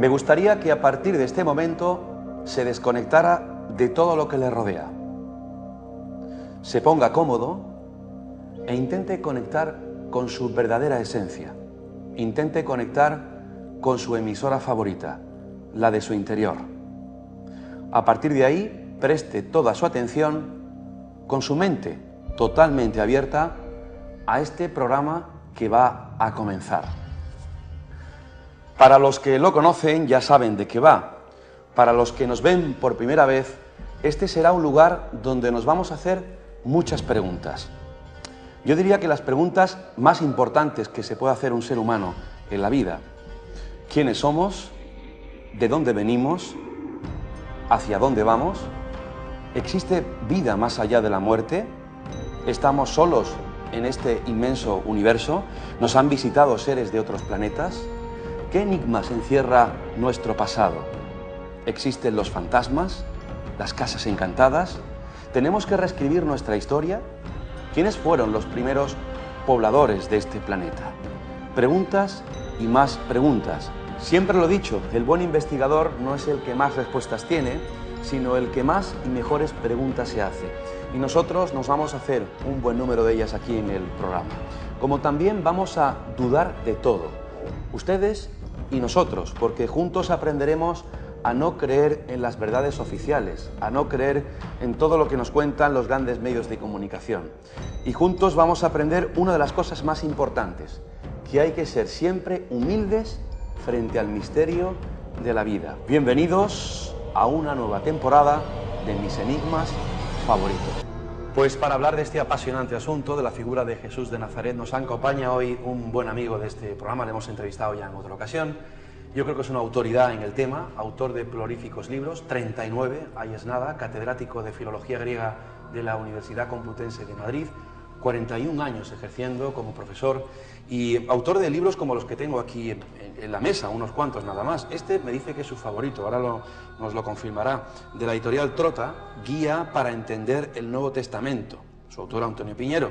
Me gustaría que a partir de este momento se desconectara de todo lo que le rodea. Se ponga cómodo e intente conectar con su verdadera esencia. Intente conectar con su emisora favorita, la de su interior. A partir de ahí, preste toda su atención con su mente totalmente abierta a este programa que va a comenzar. Para los que lo conocen ya saben de qué va. Para los que nos ven por primera vez, este será un lugar donde nos vamos a hacer muchas preguntas. Yo diría que las preguntas más importantes que se puede hacer un ser humano en la vida. ¿Quiénes somos? ¿De dónde venimos? ¿Hacia dónde vamos? ¿Existe vida más allá de la muerte? ¿Estamos solos en este inmenso universo? ¿Nos han visitado seres de otros planetas? ¿Qué enigmas encierra nuestro pasado? ¿Existen los fantasmas? ¿Las casas encantadas? ¿Tenemos que reescribir nuestra historia? ¿Quiénes fueron los primeros pobladores de este planeta? Preguntas y más preguntas. Siempre lo he dicho, el buen investigador no es el que más respuestas tiene, sino el que más y mejores preguntas se hace. Y nosotros nos vamos a hacer un buen número de ellas aquí en el programa. Como también vamos a dudar de todo, ustedes y nosotros, porque juntos aprenderemos a no creer en las verdades oficiales, a no creer en todo lo que nos cuentan los grandes medios de comunicación. Y juntos vamos a aprender una de las cosas más importantes, que hay que ser siempre humildes frente al misterio de la vida. Bienvenidos a una nueva temporada de Mis Enigmas Favoritos. Pues para hablar de este apasionante asunto de la figura de Jesús de Nazaret nos acompaña hoy un buen amigo de este programa, le hemos entrevistado ya en otra ocasión. Yo creo que es una autoridad en el tema, autor de prolíficos libros, 39, ahí es nada, catedrático de Filología Griega de la Universidad Complutense de Madrid, 41 años ejerciendo como profesor y autor de libros como los que tengo aquí en la mesa, unos cuantos nada más. Este me dice que es su favorito, ahora nos lo confirmará, de la editorial Trota, Guía para entender el Nuevo Testamento, su autor Antonio Piñero.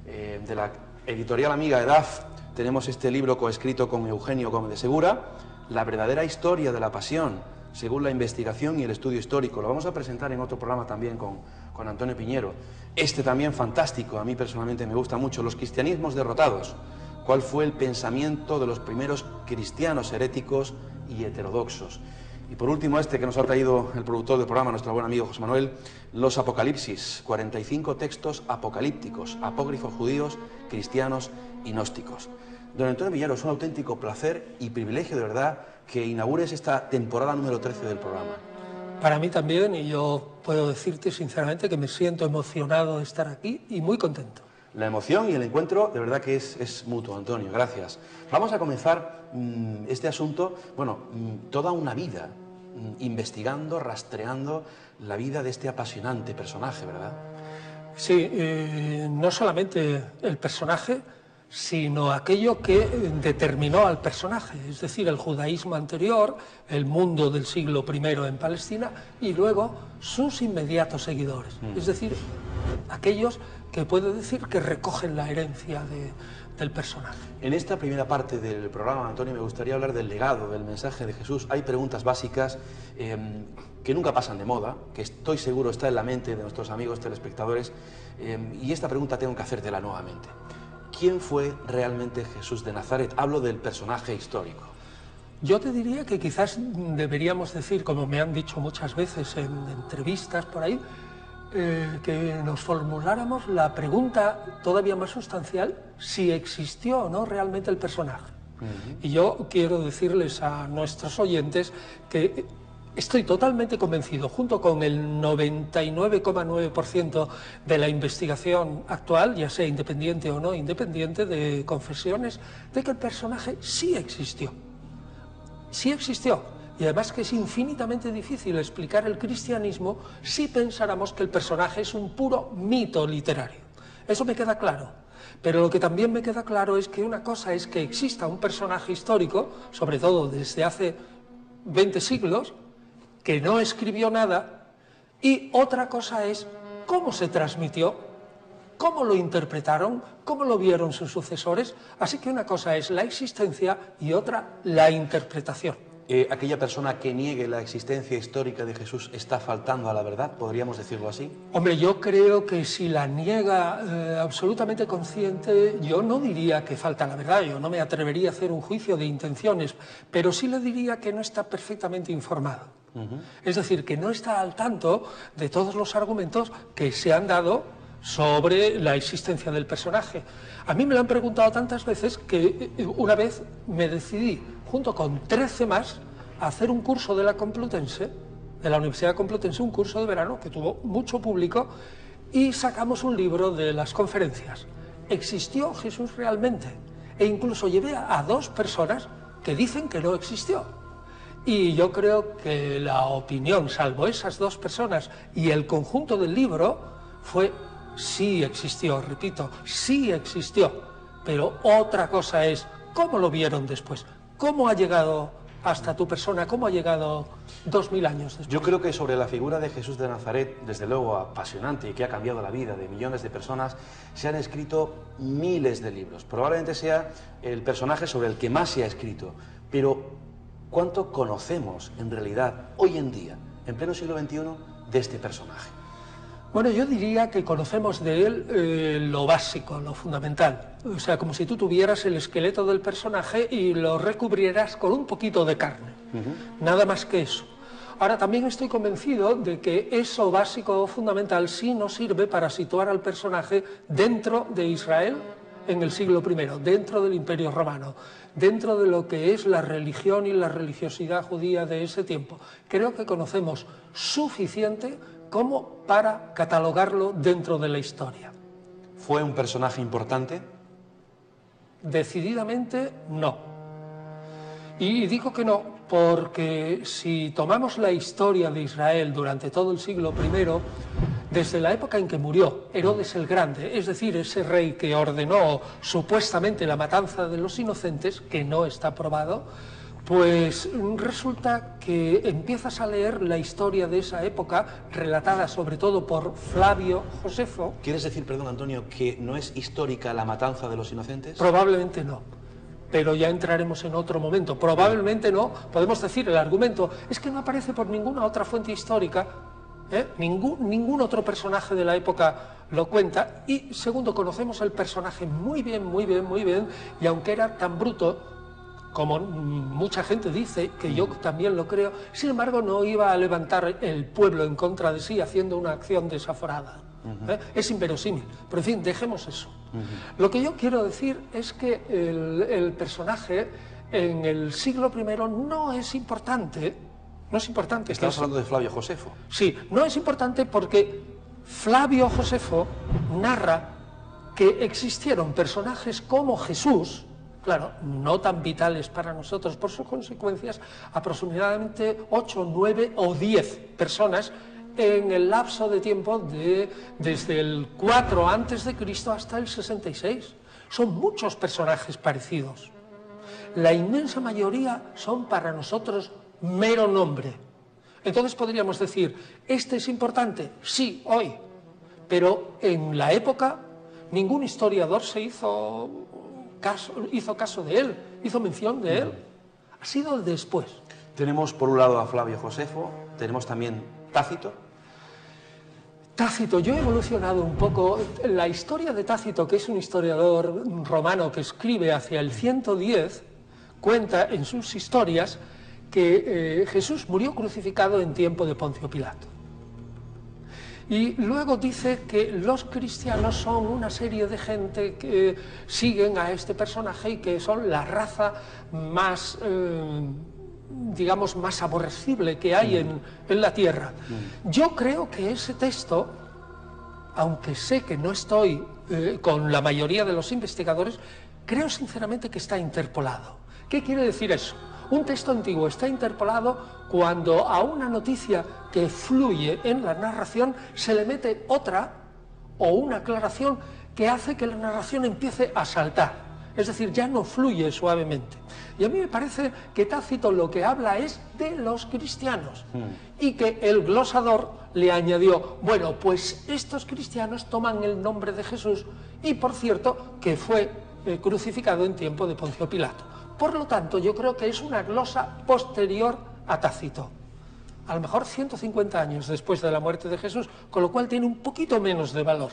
De la editorial amiga EDAF tenemos este libro coescrito con Eugenio Gómez de Segura, La verdadera historia de la pasión, según la investigación y el estudio histórico. Lo vamos a presentar en otro programa también con Antonio Piñero. Este también fantástico, a mí personalmente me gusta mucho, Los cristianismos derrotados. ¿Cuál fue el pensamiento de los primeros cristianos heréticos y heterodoxos? Y por último este que nos ha traído el productor del programa, nuestro buen amigo José Manuel, Los Apocalipsis, 45 textos apocalípticos, apócrifos judíos, cristianos y gnósticos. Don Antonio Piñero, es un auténtico placer y privilegio de verdad que inaugures esta temporada número 13 del programa. Para mí también, y yo puedo decirte sinceramente que me siento emocionado de estar aquí y muy contento. La emoción y el encuentro de verdad que es mutuo, Antonio, gracias. Vamos a comenzar este asunto, toda una vida investigando, rastreando la vida de este apasionante personaje, ¿verdad? Sí, no solamente el personaje, sino aquello que determinó al personaje, es decir, el judaísmo anterior, el mundo del siglo I en Palestina y luego sus inmediatos seguidores, es decir, aquellos que puedo decir que recogen la herencia del personaje. En esta primera parte del programa, Antonio, me gustaría hablar del legado, del mensaje de Jesús. Hay preguntas básicas que nunca pasan de moda, que estoy seguro está en la mente de nuestros amigos telespectadores, y esta pregunta tengo que hacértela nuevamente. ¿Quién fue realmente Jesús de Nazaret? Hablo del personaje histórico. Yo te diría que quizás deberíamos decir, como me han dicho muchas veces en entrevistas por ahí, que nos formuláramos la pregunta todavía más sustancial, si existió o no realmente el personaje. Y yo quiero decirles a nuestros oyentes que estoy totalmente convencido, junto con el 99,9% de la investigación actual, ya sea independiente o no independiente, de confesiones, de que el personaje sí existió. Sí existió. Y además que es infinitamente difícil explicar el cristianismo si pensáramos que el personaje es un puro mito literario. Eso me queda claro. Pero lo que también me queda claro es que una cosa es que exista un personaje histórico, sobre todo desde hace 20 siglos, que no escribió nada, y otra cosa es cómo se transmitió, cómo lo interpretaron, cómo lo vieron sus sucesores. Así que una cosa es la existencia y otra la interpretación. aquella persona que niegue la existencia histórica de Jesús está faltando a la verdad, ¿podríamos decirlo así? Hombre, yo creo que si la niega absolutamente consciente, yo no diría que falta la verdad, yo no me atrevería a hacer un juicio de intenciones, pero sí le diría que no está perfectamente informado. Es decir, que no está al tanto de todos los argumentos que se han dado sobre la existencia del personaje. A mí me lo han preguntado tantas veces que una vez me decidí, junto con 13 más, a hacer un curso de la Complutense, de la Universidad Complutense, un curso de verano que tuvo mucho público, y sacamos un libro de las conferencias. ¿Existió Jesús realmente? E incluso llevé a 2 personas que dicen que no existió. Y yo creo que la opinión, salvo esas 2 personas y el conjunto del libro, fue sí existió, repito, sí existió. Pero otra cosa es cómo lo vieron después, cómo ha llegado hasta tu persona, cómo ha llegado 2000 años después. Yo creo que sobre la figura de Jesús de Nazaret, desde luego apasionante y que ha cambiado la vida de millones de personas, se han escrito miles de libros. Probablemente sea el personaje sobre el que más se ha escrito, pero ¿cuánto conocemos en realidad hoy en día, en pleno siglo XXI, de este personaje? Bueno, yo diría que conocemos de él lo básico, lo fundamental. O sea, como si tú tuvieras el esqueleto del personaje y lo recubrieras con un poquito de carne. Nada más que eso. Ahora, también estoy convencido de que eso básico o fundamental sí nos sirve para situar al personaje dentro de Israel en el siglo I, dentro del Imperio Romano, dentro de lo que es la religión y la religiosidad judía de ese tiempo. Creo que conocemos suficiente como para catalogarlo dentro de la historia. ¿Fue un personaje importante? Decididamente no. Y digo que no porque si tomamos la historia de Israel durante todo el siglo I, desde la época en que murió Herodes el Grande, es decir, ese rey que ordenó supuestamente la matanza de los inocentes, que no está probado, pues resulta que empiezas a leer la historia de esa época, relatada sobre todo por Flavio Josefo. ¿Quieres decir, perdón, Antonio, que no es histórica la matanza de los inocentes? Probablemente no, pero ya entraremos en otro momento. Probablemente no, podemos decir, el argumento es que no aparece por ninguna otra fuente histórica, ningún otro personaje de la época lo cuenta, y segundo, conocemos el personaje muy bien, y aunque era tan bruto, como mucha gente dice, que yo también lo creo, sin embargo no iba a levantar el pueblo en contra de sí haciendo una acción desaforada. Es inverosímil, pero en fin, dejemos eso. Lo que yo quiero decir es que el personaje en el siglo I no es importante. No es importante. Estamos hablando de Flavio Josefo. Sí, no es importante porque Flavio Josefo narra que existieron personajes como Jesús, claro, no tan vitales para nosotros por sus consecuencias, aproximadamente 8, 9 o 10 personas en el lapso de tiempo desde el 4 a.C. hasta el 66. Son muchos personajes parecidos. La inmensa mayoría son para nosotros mero nombre. Entonces podríamos decir, ¿este es importante? Sí, hoy. Pero en la época ningún historiador hizo caso de él, hizo mención de él. Ha sido después. Tenemos por un lado a Flavio Josefo, tenemos también Tácito. Tácito, yo he evolucionado un poco. La historia de Tácito, que es un historiador romano que escribe hacia el 110, cuenta en sus historias que Jesús murió crucificado en tiempo de Poncio Pilato. Y luego dice que los cristianos son una serie de gente que siguen a este personaje y que son la raza más, digamos, más aborrecible que hay en la tierra. Yo creo que ese texto, aunque sé que no estoy con la mayoría de los investigadores, creo sinceramente que está interpolado. ¿Qué quiere decir eso? Un texto antiguo está interpolado cuando a una noticia que fluye en la narración se le mete otra o una aclaración que hace que la narración empiece a saltar. Es decir, ya no fluye suavemente. Y a mí me parece que Tácito lo que habla es de los cristianos. Y que el glosador le añadió, bueno, pues estos cristianos toman el nombre de Jesús y, por cierto, que fue crucificado en tiempo de Poncio Pilato. Por lo tanto, yo creo que es una glosa posterior a Tácito. A lo mejor 150 años después de la muerte de Jesús, con lo cual tiene un poquito menos de valor.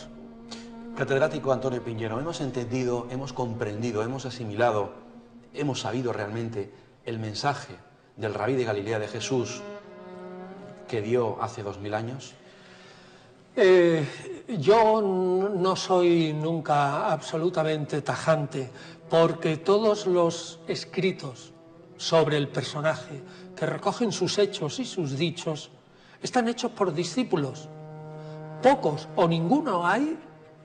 Catedrático Antonio Piñero, hemos entendido, hemos comprendido, hemos asimilado, hemos sabido realmente el mensaje del Rabí de Galilea de Jesús que dio hace 2000 años. Yo no soy nunca absolutamente tajante, porque todos los escritos sobre el personaje que recogen sus hechos y sus dichos están hechos por discípulos. Pocos o ninguno hay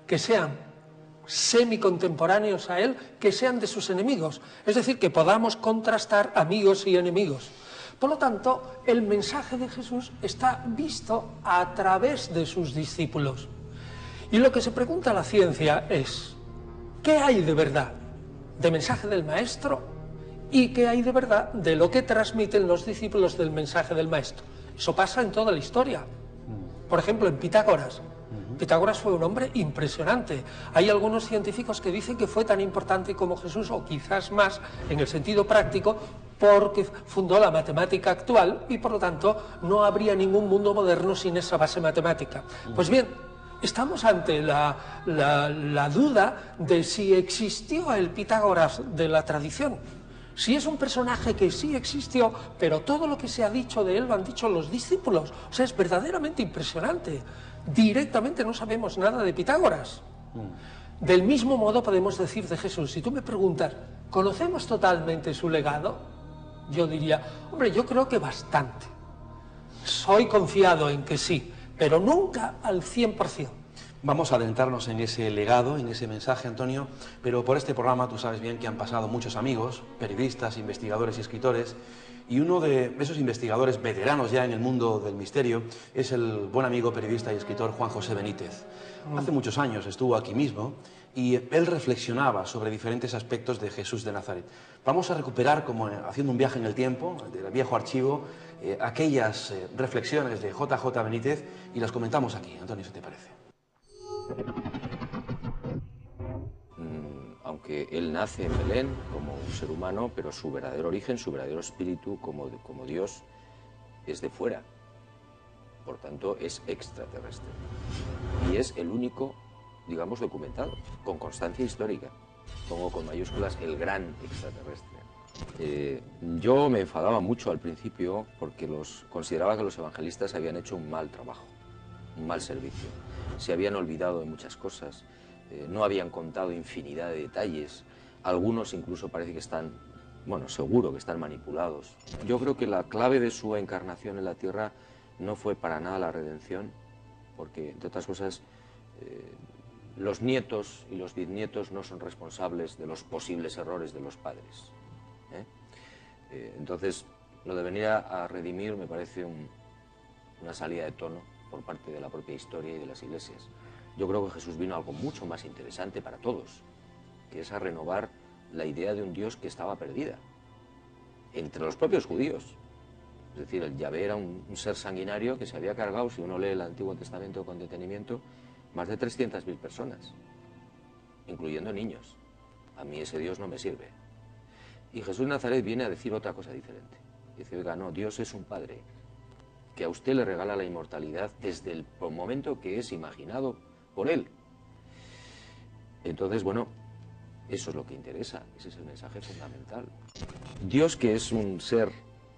que sean semicontemporáneos a él, que sean de sus enemigos. Es decir, que podamos contrastar amigos y enemigos. Por lo tanto, el mensaje de Jesús está visto a través de sus discípulos. Y lo que se pregunta a la ciencia es, ¿qué hay de verdad de mensaje del maestro y qué hay de verdad de lo que transmiten los discípulos del mensaje del maestro? Eso pasa en toda la historia. Por ejemplo, en Pitágoras. Pitágoras fue un hombre impresionante. Hay algunos científicos que dicen que fue tan importante como Jesús, o quizás más, en el sentido práctico, porque fundó la matemática actual y, por lo tanto, no habría ningún mundo moderno sin esa base matemática. Pues bien, estamos ante la duda de si existió el Pitágoras de la tradición. Si es un personaje que sí existió, pero todo lo que se ha dicho de él lo han dicho los discípulos. O sea, es verdaderamente impresionante. Directamente no sabemos nada de Pitágoras. Del mismo modo podemos decir de Jesús, si tú me preguntas, ¿conocemos totalmente su legado? Yo diría, hombre, yo creo que bastante. Soy confiado en que sí, pero nunca al 100%. Vamos a adentrarnos en ese legado, en ese mensaje, Antonio, pero por este programa tú sabes bien que han pasado muchos amigos, periodistas, investigadores y escritores, y uno de esos investigadores veteranos ya en el mundo del misterio es el buen amigo periodista y escritor Juan José Benítez. Hace muchos años estuvo aquí mismo y él reflexionaba sobre diferentes aspectos de Jesús de Nazaret. Vamos a recuperar, como haciendo un viaje en el tiempo, del viejo archivo, aquellas reflexiones de JJ Benítez y las comentamos aquí. Antonio, ¿qué te parece? Aunque él nace en Belén como un ser humano, pero su verdadero origen, su verdadero espíritu como Dios es de fuera. Por tanto, es extraterrestre. Y es el único, digamos, documentado, con constancia histórica. Pongo con mayúsculas el gran extraterrestre. Yo me enfadaba mucho al principio porque consideraba que los evangelistas habían hecho un mal trabajo, un mal servicio. Se habían olvidado de muchas cosas, no habían contado infinidad de detalles, algunos incluso parece que están, bueno, seguro que están manipulados. Yo creo que la clave de su encarnación en la tierra no fue para nada la redención, porque, entre otras cosas, los nietos y los bisnietos no son responsables de los posibles errores de los padres. Entonces, lo de venir a redimir me parece una salida de tono por parte de la propia historia y de las iglesias. Yo creo que Jesús vino a algo mucho más interesante para todos, que es a renovar la idea de un Dios que estaba perdida entre los propios judíos. Es decir, el Yahvé era un ser sanguinario que se había cargado, si uno lee el Antiguo Testamento con detenimiento, más de 300.000 personas, incluyendo niños. A mí ese Dios no me sirve. Y Jesús de Nazaret viene a decir otra cosa diferente. Dice, oiga, no, Dios es un Padre que a usted le regala la inmortalidad desde el momento que es imaginado por Él. Entonces, bueno, eso es lo que interesa, ese es el mensaje fundamental. Dios, que es un ser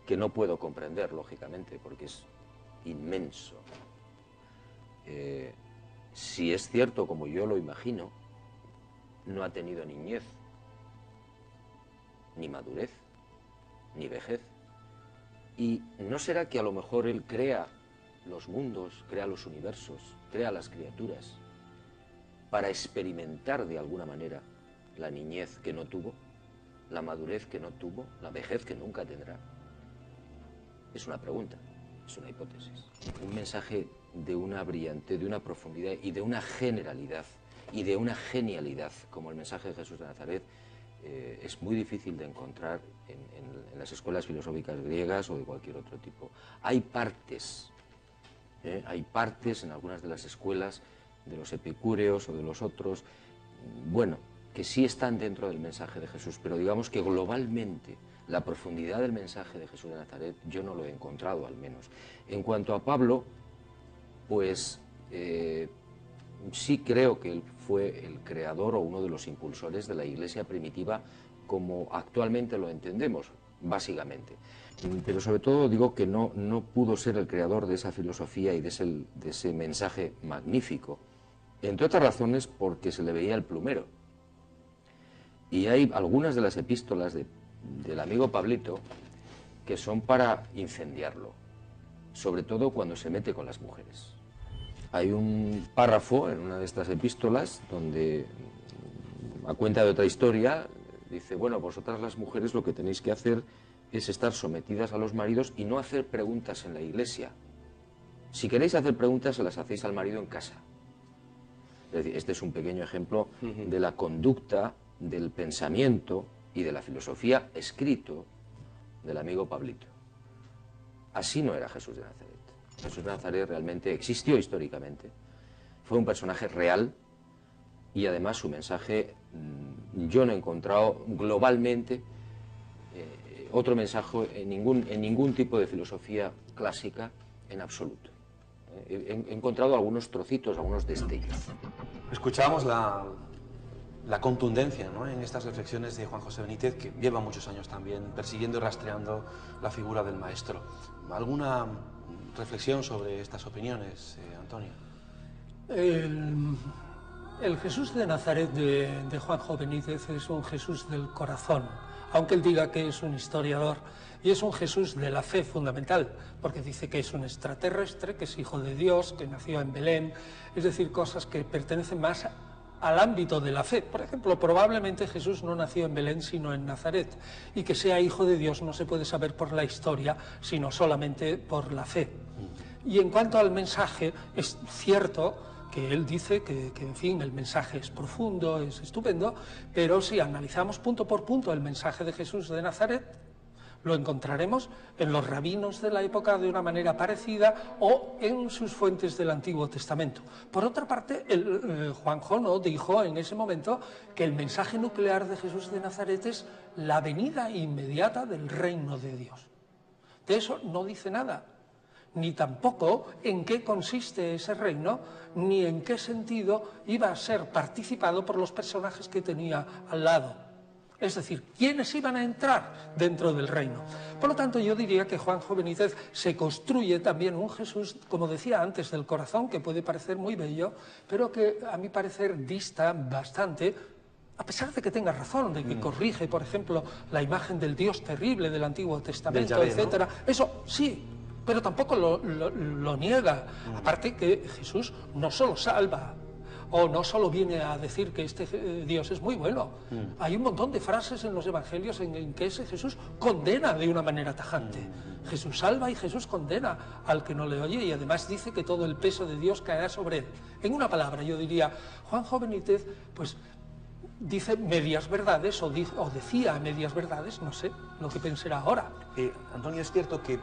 que no puedo comprender, lógicamente, porque es inmenso. Si es cierto, como yo lo imagino, no ha tenido niñez, ni madurez, ni vejez. Y ¿no será que a lo mejor Él crea los mundos, crea los universos, crea las criaturas para experimentar de alguna manera la niñez que no tuvo, la madurez que no tuvo, la vejez que nunca tendrá? Es una pregunta, es una hipótesis. Un mensaje de una brillantez, de una profundidad y de una generalidad y de una genialidad como el mensaje de Jesús de Nazaret es muy difícil de encontrar en las escuelas filosóficas griegas o de cualquier otro tipo. Hay partes en algunas de las escuelas de los epicúreos o de los otros, bueno, que sí están dentro del mensaje de Jesús, pero digamos que globalmente la profundidad del mensaje de Jesús de Nazaret yo no lo he encontrado, al menos. En cuanto a Pablo, pues sí creo que él fue el creador o uno de los impulsores de la Iglesia primitiva como actualmente lo entendemos, básicamente. Pero sobre todo digo que no pudo ser el creador de esa filosofía y de ese mensaje magnífico, entre otras razones porque se le veía el plumero. Y hay algunas de las epístolas del amigo Pablito que son para incendiarlo, sobre todo cuando se mete con las mujeres. Hay un párrafo en una de estas epístolas donde, a cuenta de otra historia, dice, bueno, vosotras las mujeres lo que tenéis que hacer es estar sometidas a los maridos y no hacer preguntas en la iglesia. Si queréis hacer preguntas, se las hacéis al marido en casa. Es decir, este es un pequeño ejemplo de la conducta, del pensamiento y de la filosofía escrito del amigo Pablito. Así no era Jesús de Nazaret. Jesús de Nazaret realmente existió históricamente. Fue un personaje real y además su mensaje yo no he encontrado globalmente otro mensaje en ningún tipo de filosofía clásica en absoluto. He encontrado algunos trocitos, algunos destellos. Escuchábamos la contundencia, ¿no?, en estas reflexiones de Juan José Benítez, que lleva muchos años también persiguiendo y rastreando la figura del maestro. ¿Alguna reflexión sobre estas opiniones, Antonio? El Jesús de Nazaret de Juanjo Benítez es un Jesús del corazón, aunque él diga que es un historiador, y es un Jesús de la fe fundamental, porque dice que es un extraterrestre, que es hijo de Dios, que nació en Belén, es decir, cosas que pertenecen más al ámbito de la fe. Por ejemplo, probablemente Jesús no nació en Belén sino en Nazaret, y que sea hijo de Dios no se puede saber por la historia, sino solamente por la fe. Y en cuanto al mensaje, es cierto que él dice que en fin, el mensaje es profundo, es estupendo, pero si analizamos punto por punto el mensaje de Jesús de Nazaret, lo encontraremos en los rabinos de la época de una manera parecida o en sus fuentes del Antiguo Testamento. Por otra parte, Juanjo no dijo en ese momento que el mensaje nuclear de Jesús de Nazaret es la venida inmediata del reino de Dios. De eso no dice nada, ni tampoco en qué consiste ese reino, ni en qué sentido iba a ser participado por los personajes que tenía al lado. Es decir, ¿quiénes iban a entrar dentro del reino? Por lo tanto, yo diría que Juanjo Benítez se construye también un Jesús, como decía antes, del corazón, que puede parecer muy bello, pero que a mi parecer dista bastante, a pesar de que tenga razón, de que corrige, por ejemplo, la imagen del Dios terrible del Antiguo Testamento, Yahvé, etcétera. ¿no? Eso sí, pero tampoco lo niega. Aparte que Jesús no solo salva, o no solo viene a decir que este Dios es muy bueno. Hay un montón de frases en los evangelios en que ese Jesús condena de una manera tajante. Jesús salva y Jesús condena al que no le oye, y además dice que todo el peso de Dios caerá sobre él. En una palabra, yo diría, Juanjo Benítez, pues dice medias verdades, o decía medias verdades, no sé lo que pensará ahora. Antonio, ¿es cierto que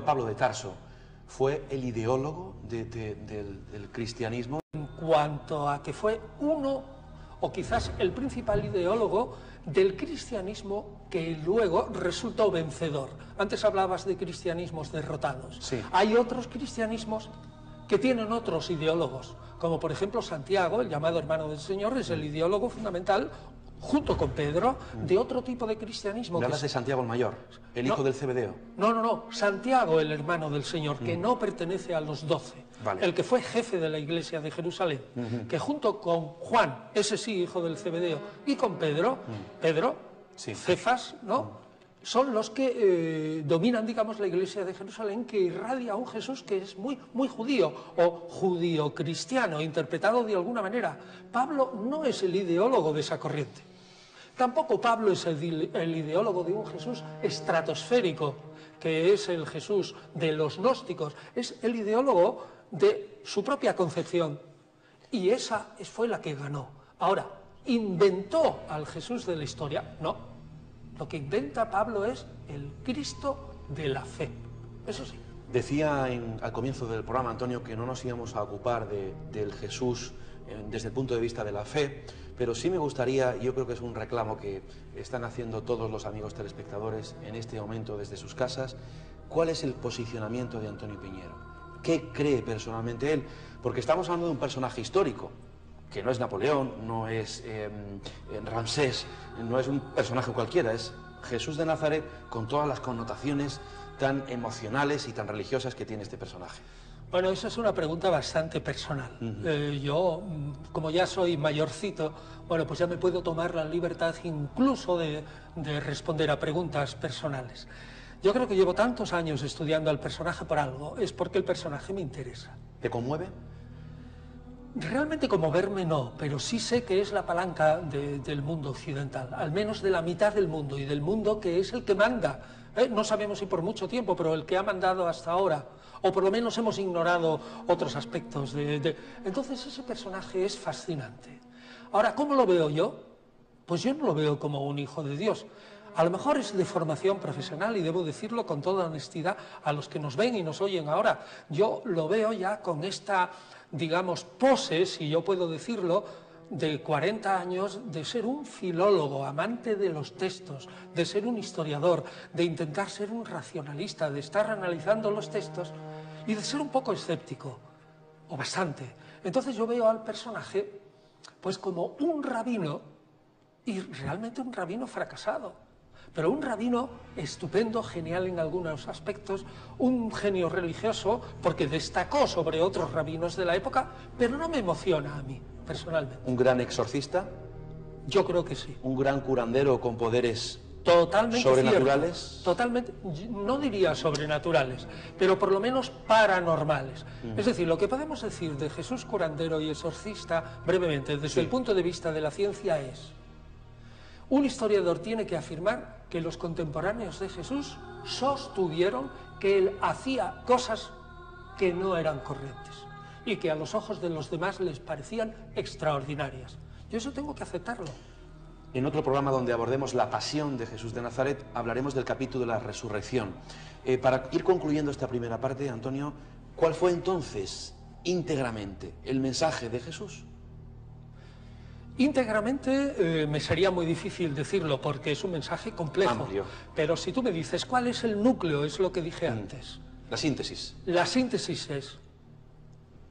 Pablo de Tarso fue el ideólogo del cristianismo? En cuanto a que fue uno, o quizás el principal ideólogo del cristianismo que luego resultó vencedor. Antes hablabas de cristianismos derrotados. Sí. Hay otros cristianismos que tienen otros ideólogos, como por ejemplo Santiago, el llamado hermano del Señor, es el ideólogo fundamental, junto con Pedro, de otro tipo de cristianismo. ¿Me hablas de Santiago el Mayor, el hijo del Zebedeo? No, Santiago, el hermano del Señor, que no pertenece a los 12, Vale. el que fue jefe de la iglesia de Jerusalén, que junto con Juan, ese sí, hijo del Zebedeo, y con Pedro, Sí. Cefas, ¿no?, son los que dominan, digamos, la iglesia de Jerusalén, que irradia un Jesús que es muy, muy judío, o judío-cristiano, interpretado de alguna manera. Pablo no es el ideólogo de esa corriente. Tampoco Pablo es el ideólogo de un Jesús estratosférico, que es el Jesús de los gnósticos. Es el ideólogo de su propia concepción. Y esa fue la que ganó. Ahora, ¿inventó al Jesús de la historia? No. Lo que inventa Pablo es el Cristo de la fe. Eso sí. Decía al comienzo del programa, Antonio, que no nos íbamos a ocupar del Jesús desde el punto de vista de la fe, pero sí me gustaría, y yo creo que es un reclamo que están haciendo todos los amigos telespectadores en este momento desde sus casas, ¿cuál es el posicionamiento de Antonio Piñero? ¿Qué cree personalmente él? Porque estamos hablando de un personaje histórico, que no es Napoleón, no es Ramsés, no es un personaje cualquiera, es Jesús de Nazaret con todas las connotaciones tan emocionales y tan religiosas que tiene este personaje. Bueno, esa es una pregunta bastante personal. Yo, como ya soy mayorcito, bueno, pues ya me puedo tomar la libertad incluso de responder a preguntas personales. Yo creo que llevo tantos años estudiando al personaje por algo, es porque el personaje me interesa. ¿Te conmueve? Realmente conmoverme no, pero sí sé que es la palanca del mundo occidental, al menos de la mitad del mundo, y del mundo que es el que manda. No sabemos si por mucho tiempo, pero el que ha mandado hasta ahora, o por lo menos hemos ignorado otros aspectos. Entonces ese personaje es fascinante. Ahora, ¿cómo lo veo yo? Pues yo no lo veo como un hijo de Dios. A lo mejor es de formación profesional, y debo decirlo con toda honestidad a los que nos ven y nos oyen ahora. Yo lo veo ya con esta, digamos, pose, si yo puedo decirlo, de 40 años, de ser un filólogo, amante de los textos, de ser un historiador, de intentar ser un racionalista, de estar analizando los textos y de ser un poco escéptico, o bastante. Entonces yo veo al personaje pues como un rabino, y realmente un rabino fracasado, pero un rabino estupendo, genial en algunos aspectos, un genio religioso, porque destacó sobre otros rabinos de la época, pero no me emociona a mí, personalmente. ¿Un gran exorcista? Yo creo que sí. ¿Un gran curandero con poderes Totalmente sobrenaturales? Cierto. Totalmente, no diría sobrenaturales, pero por lo menos paranormales. Es decir, lo que podemos decir de Jesús curandero y exorcista, brevemente, desde el punto de vista de la ciencia es: un historiador tiene que afirmar que los contemporáneos de Jesús sostuvieron que él hacía cosas que no eran corrientes y que a los ojos de los demás les parecían extraordinarias. Yo eso tengo que aceptarlo. En otro programa donde abordemos la pasión de Jesús de Nazaret, hablaremos del capítulo de la resurrección. Para ir concluyendo esta primera parte, Antonio, ¿cuál fue entonces íntegramente el mensaje de Jesús? Íntegramente me sería muy difícil decirlo porque es un mensaje complejo. Amplio. Pero si tú me dices cuál es el núcleo, es lo que dije antes. La síntesis. La síntesis es: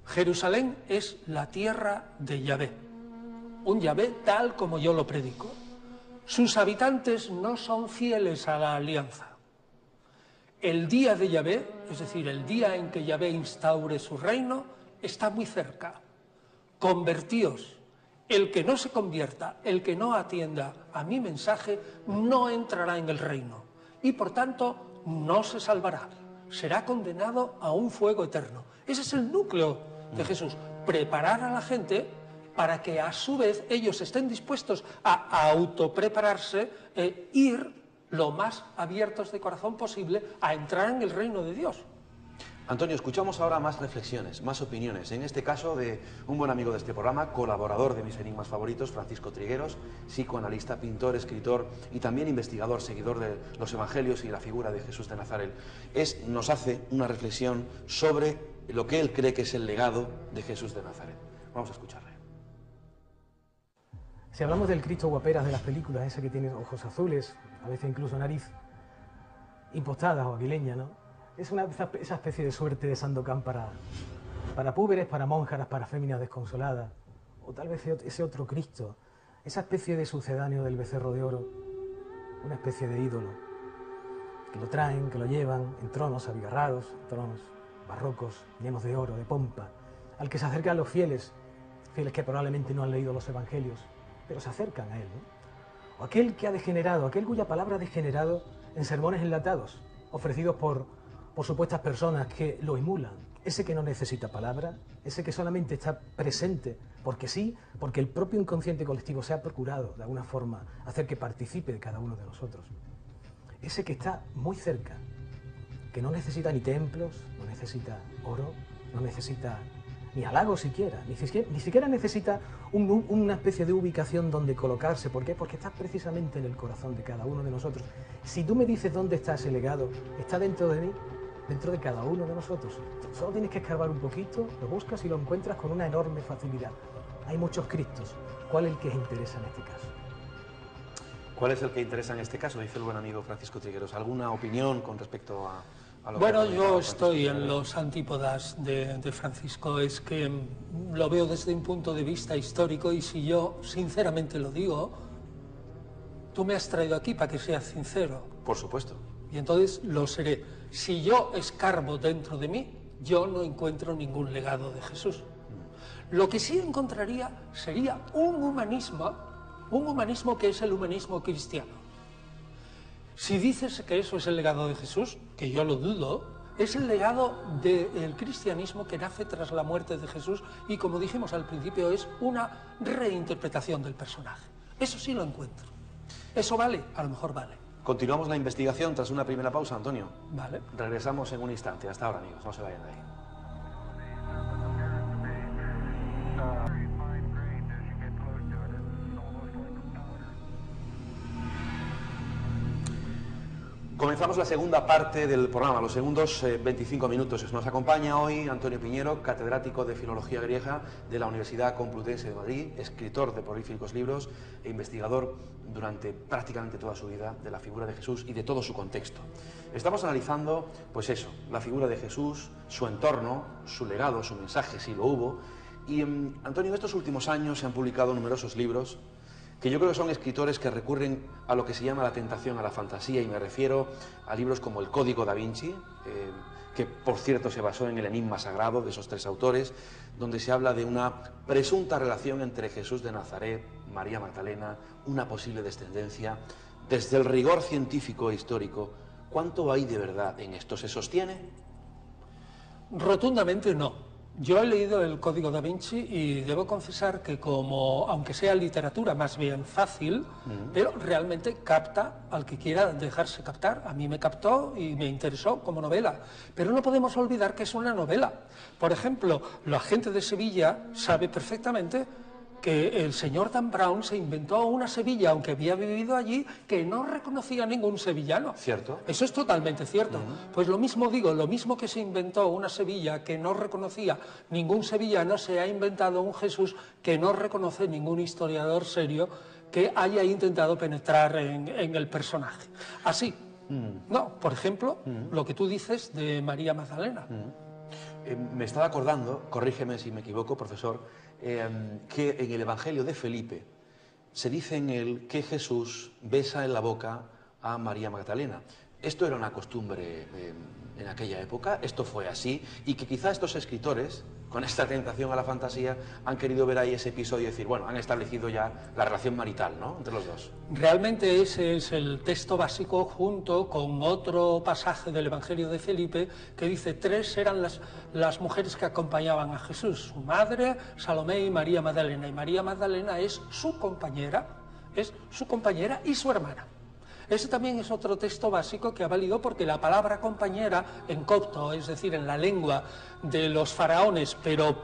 Jerusalén es la tierra de Yahvé. Un Yahvé tal como yo lo predico. Sus habitantes no son fieles a la alianza. El día de Yahvé, es decir, el día en que Yahvé instaure su reino, está muy cerca. Convertíos. El que no se convierta, el que no atienda a mi mensaje, no entrará en el reino y por tanto no se salvará. Será condenado a un fuego eterno. Ese es el núcleo de Jesús. Preparar a la gente para que a su vez ellos estén dispuestos a autoprepararse e ir lo más abiertos de corazón posible a entrar en el reino de Dios. Antonio, escuchamos ahora más reflexiones, más opiniones, en este caso de un buen amigo de este programa, colaborador de mis enigmas favoritos, Francisco Trigueros, psicoanalista, pintor, escritor y también investigador, seguidor de los evangelios y la figura de Jesús de Nazaret. Nos hace una reflexión sobre lo que él cree que es el legado de Jesús de Nazaret. Vamos a escucharle. Si hablamos del Cristo guaperas de las películas, ese que tiene ojos azules, a veces incluso nariz impostada o aguileña, ¿no? Es esa especie de suerte de Sandokan para púberes, para monjas, para féminas desconsoladas, o tal vez ese otro Cristo, esa especie de sucedáneo del becerro de oro, una especie de ídolo, que lo traen, que lo llevan en tronos abigarrados, tronos barrocos, llenos de oro, de pompa, al que se acercan los fieles que probablemente no han leído los evangelios, pero se acercan a él, ¿no? O aquel que ha degenerado, aquel cuya palabra ha degenerado en sermones enlatados, ofrecidos por supuestas personas que lo emulan, ese que no necesita palabra, ese que solamente está presente porque sí, porque el propio inconsciente colectivo se ha procurado de alguna forma hacer que participe de cada uno de nosotros, ese que está muy cerca, que no necesita ni templos, no necesita oro, no necesita ni halagos siquiera, ni siquiera necesita una especie de ubicación donde colocarse. ¿Por qué? Porque está precisamente en el corazón de cada uno de nosotros. Si tú me dices dónde está ese legado, está dentro de mí, dentro de cada uno de nosotros. Solo tienes que escarbar un poquito, lo buscas y lo encuentras con una enorme facilidad. Hay muchos Cristos. ¿Cuál es el que os interesa en este caso? ¿Cuál es el que interesa en este caso? Dice el buen amigo Francisco Trigueros. ¿Alguna opinión con respecto a lo que ha Bueno, comentado yo Francisco estoy en Trigueros? los antípodas de Francisco. Es que lo veo desde un punto de vista histórico y si yo sinceramente lo digo, tú me has traído aquí para que seas sincero. Por supuesto. Y entonces lo seré. Si yo escarbo dentro de mí, yo no encuentro ningún legado de Jesús. Lo que sí encontraría sería un humanismo que es el humanismo cristiano. Si dices que eso es el legado de Jesús, que yo lo dudo, es el legado del cristianismo que nace tras la muerte de Jesús y, como dijimos al principio, es una reinterpretación del personaje. Eso sí lo encuentro. ¿Eso vale? A lo mejor vale. Continuamos la investigación tras una primera pausa, Antonio. Vale. Regresamos en un instante. Hasta ahora, amigos. No se vayan de ahí. Comenzamos la segunda parte del programa, los segundos 25 minutos. Nos acompaña hoy Antonio Piñero, catedrático de Filología Griega de la Universidad Complutense de Madrid, escritor de prolíficos libros e investigador durante prácticamente toda su vida de la figura de Jesús y de todo su contexto. Estamos analizando, pues eso, la figura de Jesús, su entorno, su legado, su mensaje, si lo hubo. Y, Antonio, en estos últimos años se han publicado numerosos libros que yo creo que son escritores que recurren a lo que se llama la tentación a la fantasía, y me refiero a libros como El Código da Vinci, que por cierto se basó en el Enigma Sagrado de esos tres autores, donde se habla de una presunta relación entre Jesús de Nazaret, María Magdalena, una posible descendencia. Desde el rigor científico e histórico, ¿cuánto hay de verdad en esto? ¿Se sostiene? Rotundamente no. Yo he leído El Código da Vinci y debo confesar que aunque sea literatura más bien fácil, pero realmente capta al que quiera dejarse captar. A mí me captó y me interesó como novela. Pero no podemos olvidar que es una novela. Por ejemplo, la gente de Sevilla sabe perfectamente que el señor Dan Brown se inventó una Sevilla, aunque había vivido allí, que no reconocía a ningún sevillano. ¿Cierto? Eso es totalmente cierto. Pues lo mismo digo, lo mismo que se inventó una Sevilla que no reconocía ningún sevillano, se ha inventado un Jesús que no reconoce ningún historiador serio que haya intentado penetrar en el personaje. Así, no, por ejemplo, lo que tú dices de María Magdalena. Me estaba acordando, corrígeme si me equivoco, profesor, que en el Evangelio de Felipe se dice en él que Jesús besa en la boca a María Magdalena. Esto era una costumbre en aquella época, esto fue así, y que quizá estos escritores, con esta tentación a la fantasía, han querido ver ahí ese episodio y decir, bueno, han establecido ya la relación marital, ¿no?, entre los dos. Realmente ese es el texto básico junto con otro pasaje del Evangelio de Felipe que dice 3 eran las mujeres que acompañaban a Jesús, su madre, Salomé y María Magdalena. Y María Magdalena es su compañera y su hermana. Ese también es otro texto básico que ha valido porque la palabra compañera en copto, es decir, en la lengua de los faraones, pero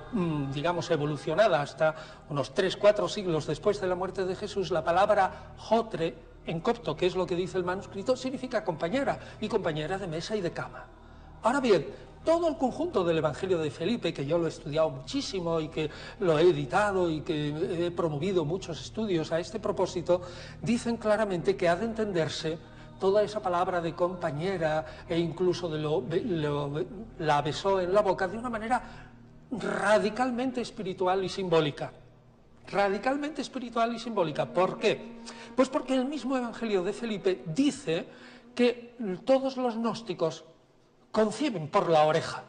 digamos evolucionada hasta unos 3-4 siglos después de la muerte de Jesús, la palabra jotre en copto, que es lo que dice el manuscrito, significa compañera, y compañera de mesa y de cama. Ahora bien, todo el conjunto del Evangelio de Felipe, que yo lo he estudiado muchísimo y que lo he editado y que he promovido muchos estudios a este propósito, dicen claramente que ha de entenderse toda esa palabra de compañera e incluso la besó en la boca de una manera radicalmente espiritual y simbólica. Radicalmente espiritual y simbólica. ¿Por qué? Pues porque el mismo Evangelio de Felipe dice que todos los gnósticos conciben por la oreja.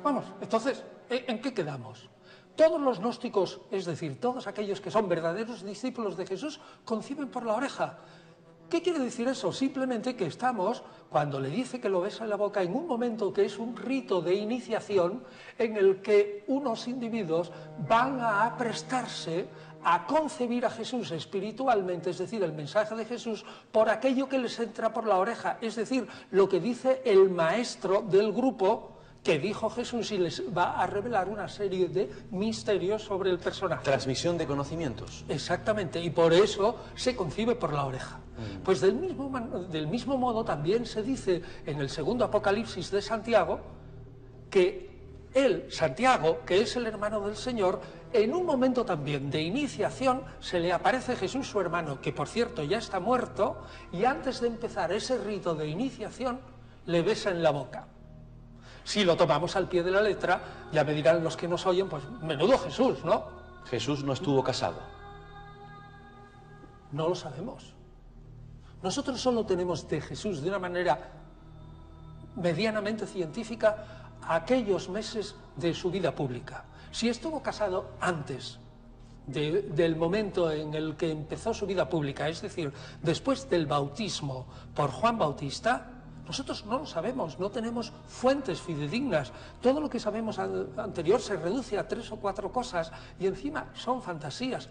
Vamos, entonces, ¿en qué quedamos? Todos los gnósticos, es decir, todos aquellos que son verdaderos discípulos de Jesús, conciben por la oreja. ¿Qué quiere decir eso? Simplemente que estamos, cuando le dice que lo besa en la boca, en un momento que es un rito de iniciación en el que unos individuos van a prestarse a concebir a Jesús espiritualmente, es decir, el mensaje de Jesús, por aquello que les entra por la oreja, es decir, lo que dice el maestro del grupo que dijo Jesús y les va a revelar una serie de misterios sobre el personaje. Transmisión de conocimientos. Exactamente, y por eso se concibe por la oreja. Pues del mismo modo también se dice en el segundo Apocalipsis de Santiago que Él, Santiago, que es el hermano del Señor, en un momento también de iniciación se le aparece Jesús, su hermano, que por cierto ya está muerto, y antes de empezar ese rito de iniciación le besa en la boca. Si lo tomamos al pie de la letra, ya me dirán los que nos oyen, pues menudo Jesús, ¿no? Jesús no estuvo casado. No lo sabemos. Nosotros solo tenemos de Jesús de una manera medianamente científica aquellos meses de su vida pública. Si estuvo casado antes del momento en el que empezó su vida pública, es decir, después del bautismo por Juan Bautista, nosotros no lo sabemos, no tenemos fuentes fidedignas. Todo lo que sabemos anterior se reduce a 3 o 4 cosas y encima son fantasías.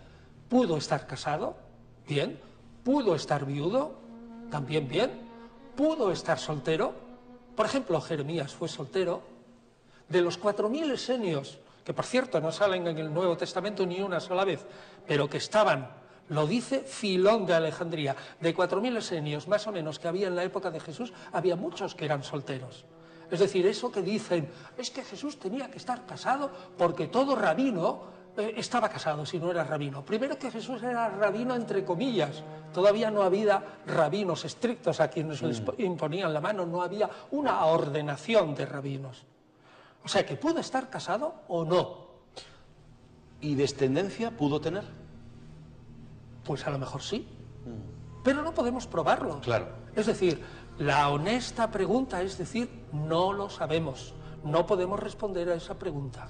¿Pudo estar casado? Bien. ¿Pudo estar viudo? También bien. ¿Pudo estar soltero? Por ejemplo, Jeremías fue soltero. De los 4.000 esenios, que por cierto no salen en el Nuevo Testamento ni una sola vez, pero que estaban, lo dice Filón de Alejandría, de 4.000 esenios más o menos que había en la época de Jesús, había muchos que eran solteros. Es decir, eso que dicen, es que Jesús tenía que estar casado porque todo rabino estaba casado si no era rabino. Primero que Jesús era rabino entre comillas, todavía no había rabinos estrictos a quienes les imponían la mano, no había una ordenación de rabinos. O sea, que pudo estar casado o no. ¿Y descendencia pudo tener? Pues a lo mejor sí, pero no podemos probarlo. Claro. Es decir, la honesta pregunta es decir, no lo sabemos, no podemos responder a esa pregunta.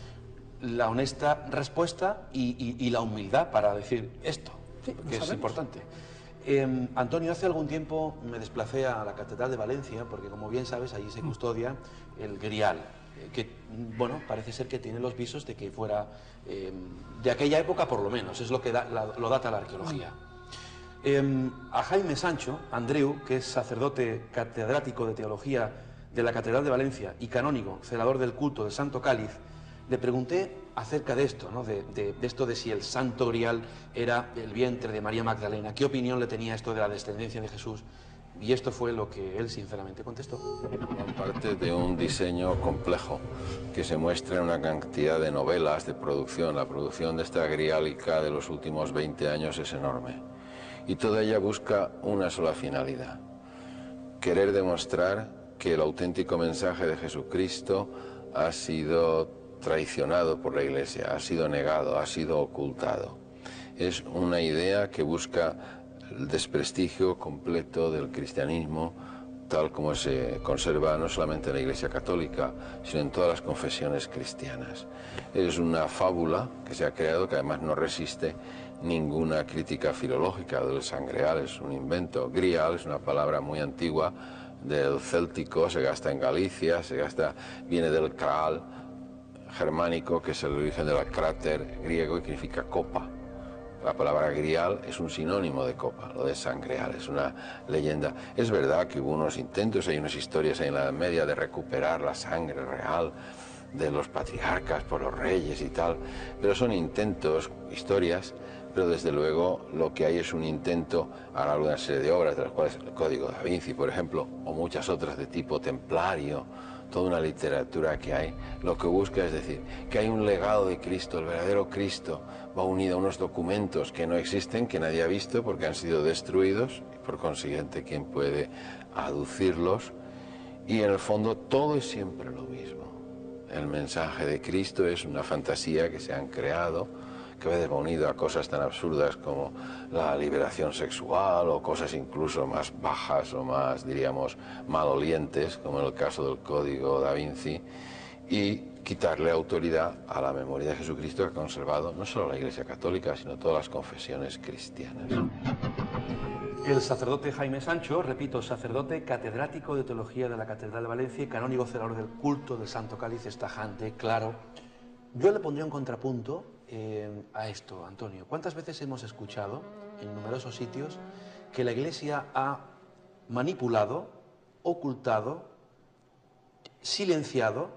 La honesta respuesta y la humildad para decir esto, Sí, que es sabemos. importante. Antonio, hace algún tiempo me desplacé a la Catedral de Valencia, porque como bien sabes, allí se custodia el Grial, que, bueno, parece ser que tiene los visos de que fuera de aquella época por lo menos, es lo que lo data la arqueología. A Jaime Sancho Andreu, que es sacerdote catedrático de teología de la Catedral de Valencia y canónigo, celador del culto del Santo Cáliz, le pregunté acerca de esto, ¿no? de esto de si el Santo Grial era el vientre de María Magdalena, qué opinión le tenía esto de la descendencia de Jesús, y esto fue lo que él sinceramente contestó. Parte de un diseño complejo que se muestra en una cantidad de novelas, de producción. La producción de esta griálica de los últimos 20 años es enorme. Y toda ella busca una sola finalidad: querer demostrar que el auténtico mensaje de Jesucristo ha sido traicionado por la Iglesia, ha sido negado, ha sido ocultado. Es una idea que busca el desprestigio completo del cristianismo tal como se conserva no solamente en la Iglesia Católica, sino en todas las confesiones cristianas. Es una fábula que se ha creado, que además no resiste ninguna crítica filológica. Del sangreal es un invento. Grial es una palabra muy antigua del céltico, se gasta en Galicia, viene del kraal germánico, que es el origen del cráter griego y significa copa. La palabra grial es un sinónimo de copa, lo de sangreal, es una leyenda. Es verdad que hubo unos intentos, hay unas historias en la Edad Media de recuperar la sangre real de los patriarcas por los reyes y tal, pero son intentos, historias, pero desde luego lo que hay es un intento a lo largo de una serie de obras, de las cuales el Código da Vinci, por ejemplo, o muchas otras de tipo templario, toda una literatura que hay, lo que busca es decir que hay un legado de Cristo, el verdadero Cristo va unido a unos documentos que no existen, que nadie ha visto porque han sido destruidos, y por consiguiente, ¿quién puede aducirlos? Y en el fondo todo es siempre lo mismo. El mensaje de Cristo es una fantasía que se han creado, que a veces va unido a cosas tan absurdas como la liberación sexual o cosas incluso más bajas o más, diríamos, malolientes, como en el caso del Código da Vinci, y quitarle autoridad a la memoria de Jesucristo que ha conservado no solo la Iglesia Católica, sino todas las confesiones cristianas. El sacerdote Jaime Sancho, repito, sacerdote catedrático de teología de la Catedral de Valencia y canónigo celador del culto del Santo Cáliz, es tajante, claro. Yo le pondría un contrapunto a esto, Antonio. ¿Cuántas veces hemos escuchado en numerosos sitios que la Iglesia ha manipulado, ocultado, silenciado,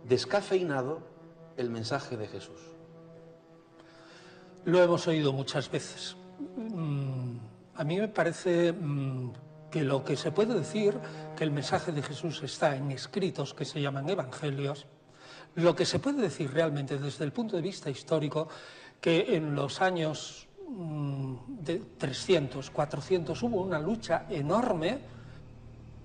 descafeinado el mensaje de Jesús? Lo hemos oído muchas veces. A mí me parece que lo que se puede decir, que el mensaje de Jesús está en escritos que se llaman evangelios, Lo que se puede decir realmente desde el punto de vista histórico, que en los años de 300, 400 hubo una lucha enorme,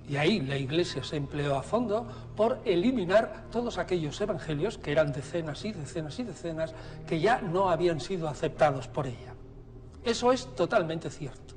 y ahí la Iglesia se empleó a fondo por eliminar todos aquellos evangelios, que eran decenas y decenas y decenas, que ya no habían sido aceptados por ella. Eso es totalmente cierto.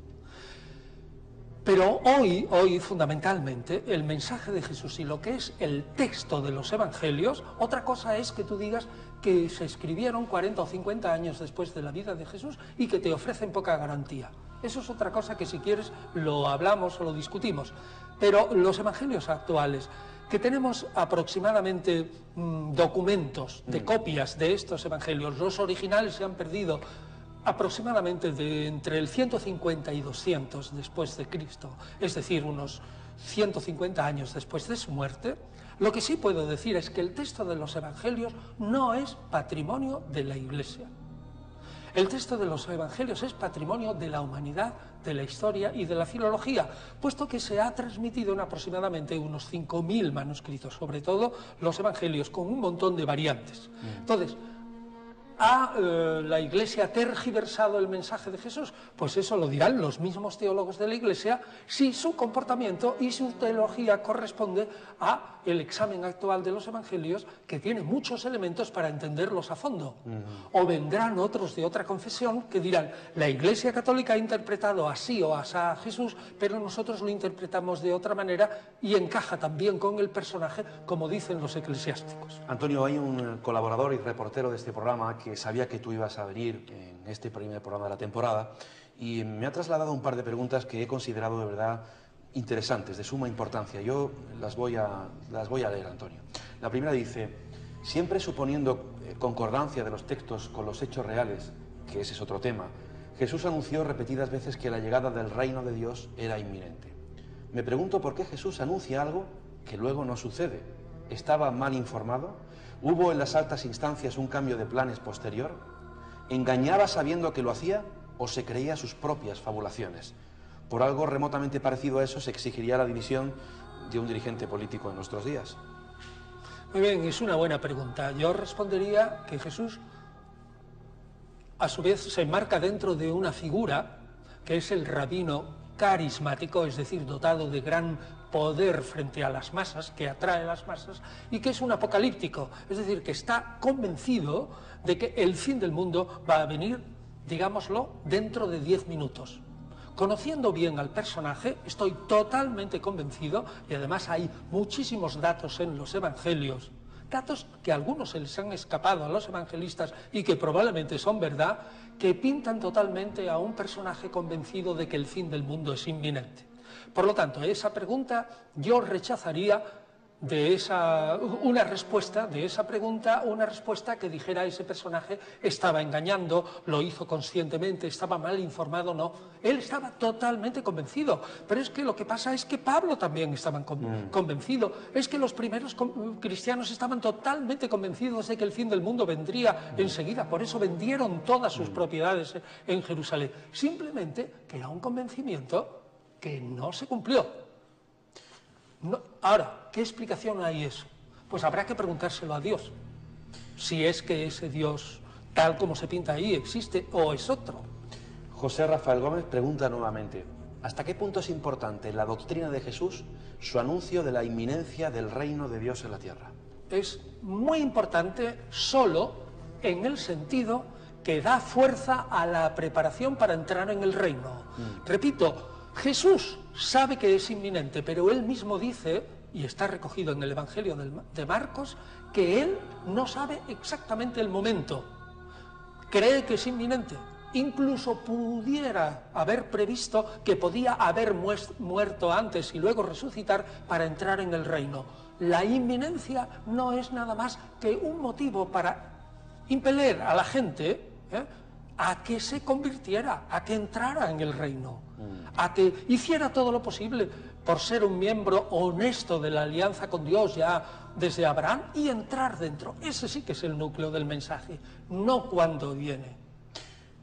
Pero hoy fundamentalmente, el mensaje de Jesús y lo que es el texto de los evangelios, otra cosa es que tú digas que se escribieron 40 o 50 años después de la vida de Jesús y que te ofrecen poca garantía. Eso es otra cosa que si quieres lo hablamos o lo discutimos. Pero los evangelios actuales, que tenemos aproximadamente documentos de copias de estos evangelios, los originales se han perdido aproximadamente de entre el 150 y 200 después de Cristo, es decir, unos 150 años después de su muerte. Lo que sí puedo decir es que el texto de los evangelios no es patrimonio de la Iglesia. El texto de los evangelios es patrimonio de la humanidad, de la historia y de la filología, puesto que se ha transmitido en aproximadamente unos 5.000 manuscritos, sobre todo los evangelios, con un montón de variantes. Entonces, ¿ha la Iglesia tergiversado el mensaje de Jesús? Pues eso lo dirán los mismos teólogos de la Iglesia si su comportamiento y su teología corresponde a el examen actual de los evangelios, que tiene muchos elementos para entenderlos a fondo. O vendrán otros de otra confesión que dirán, la Iglesia Católica ha interpretado así o asá a Jesús, pero nosotros lo interpretamos de otra manera y encaja también con el personaje, como dicen los eclesiásticos. Antonio, hay un colaborador y reportero de este programa que sabía que tú ibas a venir en este primer programa de la temporada y me ha trasladado un par de preguntas que he considerado de verdad interesantes, de suma importancia. Yo las voy a leer, Antonio. La primera dice, siempre suponiendo concordancia de los textos con los hechos reales, que ese es otro tema, Jesús anunció repetidas veces que la llegada del reino de Dios era inminente. Me pregunto por qué Jesús anuncia algo que luego no sucede. ¿Estaba mal informado? ¿Hubo en las altas instancias un cambio de planes posterior? ¿Engañaba sabiendo que lo hacía o se creía sus propias fabulaciones? Por algo remotamente parecido a eso se exigiría la dimisión de un dirigente político en nuestros días. Muy bien, es una buena pregunta. Yo respondería que Jesús, a su vez, se enmarca dentro de una figura que es el rabino carismático, es decir, dotado de gran poder frente a las masas, que atrae a las masas, y que es un apocalíptico, es decir, que está convencido de que el fin del mundo va a venir, digámoslo, dentro de 10 minutos. Conociendo bien al personaje, estoy totalmente convencido, y además hay muchísimos datos en los evangelios, datos que a algunos se les han escapado a los evangelistas y que probablemente son verdad, que pintan totalmente a un personaje convencido de que el fin del mundo es inminente. Por lo tanto, esa pregunta yo rechazaría una respuesta que dijera ese personaje estaba engañando, lo hizo conscientemente, estaba mal informado. No, él estaba totalmente convencido, pero es que lo que pasa es que Pablo también estaba convencido, es que los primeros cristianos estaban totalmente convencidos de que el fin del mundo vendría enseguida, por eso vendieron todas sus propiedades en Jerusalén, simplemente que era un convencimiento que no se cumplió. No, ahora, ¿qué explicación hay eso? Pues habrá que preguntárselo a Dios, si es que ese Dios, tal como se pinta ahí, existe o es otro. José Rafael Gómez pregunta nuevamente, ¿hasta qué punto es importante en la doctrina de Jesús su anuncio de la inminencia del reino de Dios en la tierra? Es muy importante solo en el sentido que da fuerza a la preparación para entrar en el reino. Repito, Jesús sabe que es inminente, pero él mismo dice, y está recogido en el Evangelio de Marcos, que él no sabe exactamente el momento. Cree que es inminente. Incluso pudiera haber previsto que podía haber muerto antes y luego resucitar para entrar en el reino. La inminencia no es nada más que un motivo para impeler a la gente a que se convirtiera, a que entrara en el reino, a que hiciera todo lo posible por ser un miembro honesto de la alianza con Dios ya desde Abraham y entrar dentro. Ese sí que es el núcleo del mensaje, no cuando viene.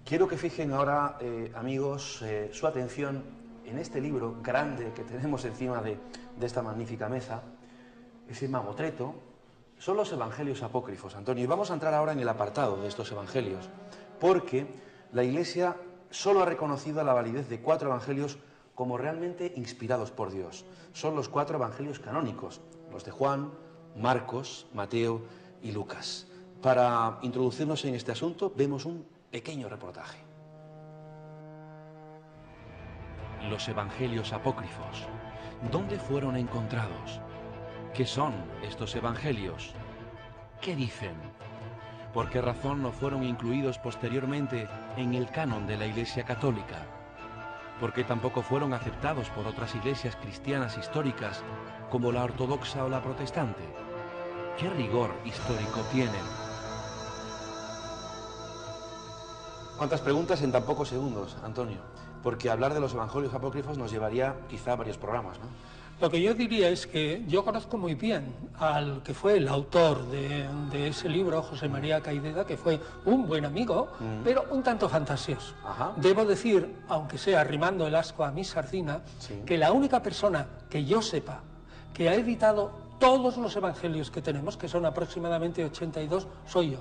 Quiero que fijen ahora, amigos, su atención en este libro grande que tenemos encima de esta magnífica mesa, ese mamotreto, son los evangelios apócrifos, Antonio. Y vamos a entrar ahora en el apartado de estos evangelios, porque la Iglesia solo ha reconocido la validez de 4 evangelios como realmente inspirados por Dios. Son los 4 evangelios canónicos, los de Juan, Marcos, Mateo y Lucas. Para introducirnos en este asunto, vemos un pequeño reportaje. Los evangelios apócrifos. ¿Dónde fueron encontrados? ¿Qué son estos evangelios? ¿Qué dicen? ¿Por qué razón no fueron incluidos posteriormente en el canon de la Iglesia Católica? ¿Por qué tampoco fueron aceptados por otras iglesias cristianas históricas como la ortodoxa o la protestante? ¿Qué rigor histórico tienen? ¿Cuántas preguntas en tan pocos segundos, Antonio? Porque hablar de los evangelios apócrifos nos llevaría quizá a varios programas, ¿no? Lo que yo diría es que yo conozco muy bien al que fue el autor de ese libro, José María Caideda, que fue un buen amigo, pero un tanto fantasioso. Ajá. Debo decir, aunque sea arrimando el ascua a mi sardina, Sí. que la única persona que yo sepa que ha editado todos los evangelios que tenemos, que son aproximadamente 82, soy yo.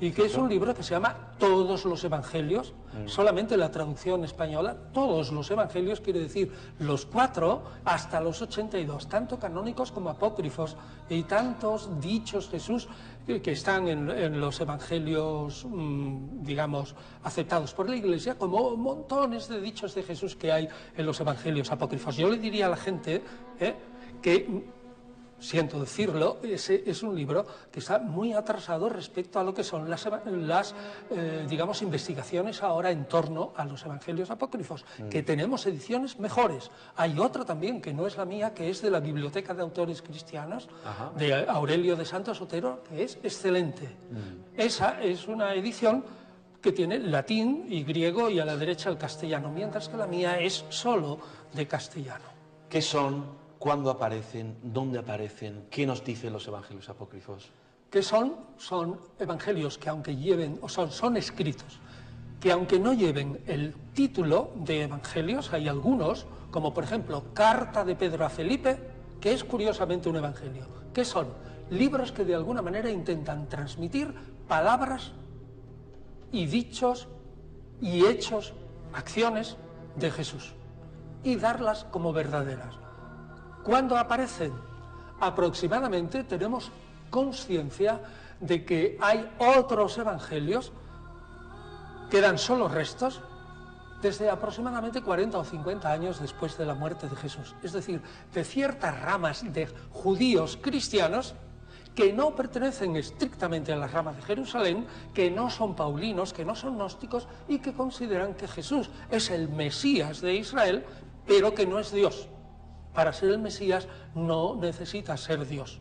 Y que es un libro que se llama Todos los Evangelios, solamente la traducción española, todos los evangelios quiere decir los 4 hasta los 82, tanto canónicos como apócrifos, y tantos dichos Jesús que están en los evangelios, digamos, aceptados por la Iglesia, como montones de dichos de Jesús que hay en los evangelios apócrifos. Yo le diría a la gente que, siento decirlo, ese es un libro que está muy atrasado respecto a lo que son las digamos, investigaciones ahora en torno a los evangelios apócrifos, que tenemos ediciones mejores. Hay otra también, que no es la mía, que es de la Biblioteca de Autores Cristianos, de Aurelio de Santos Otero, que es excelente. Esa es una edición que tiene latín y griego y a la derecha el castellano, mientras que la mía es solo de castellano. ¿Qué son? ¿Cuándo aparecen? ¿Dónde aparecen? ¿Qué nos dicen los evangelios apócrifos? ¿Qué son? Son evangelios que aunque lleven, o son escritos, que aunque no lleven el título de evangelios, hay algunos, como por ejemplo Carta de Pedro a Felipe, que es curiosamente un evangelio. ¿Qué son? Libros que de alguna manera intentan transmitir palabras y dichos y hechos, acciones de Jesús, y darlas como verdaderas. ¿Cuándo aparecen? Aproximadamente tenemos conciencia de que hay otros evangelios, quedan solo restos, desde aproximadamente 40 o 50 años después de la muerte de Jesús. Es decir, de ciertas ramas de judíos cristianos que no pertenecen estrictamente a la rama de Jerusalén, que no son paulinos, que no son gnósticos y que consideran que Jesús es el Mesías de Israel, pero que no es Dios. Para ser el Mesías no necesita ser Dios,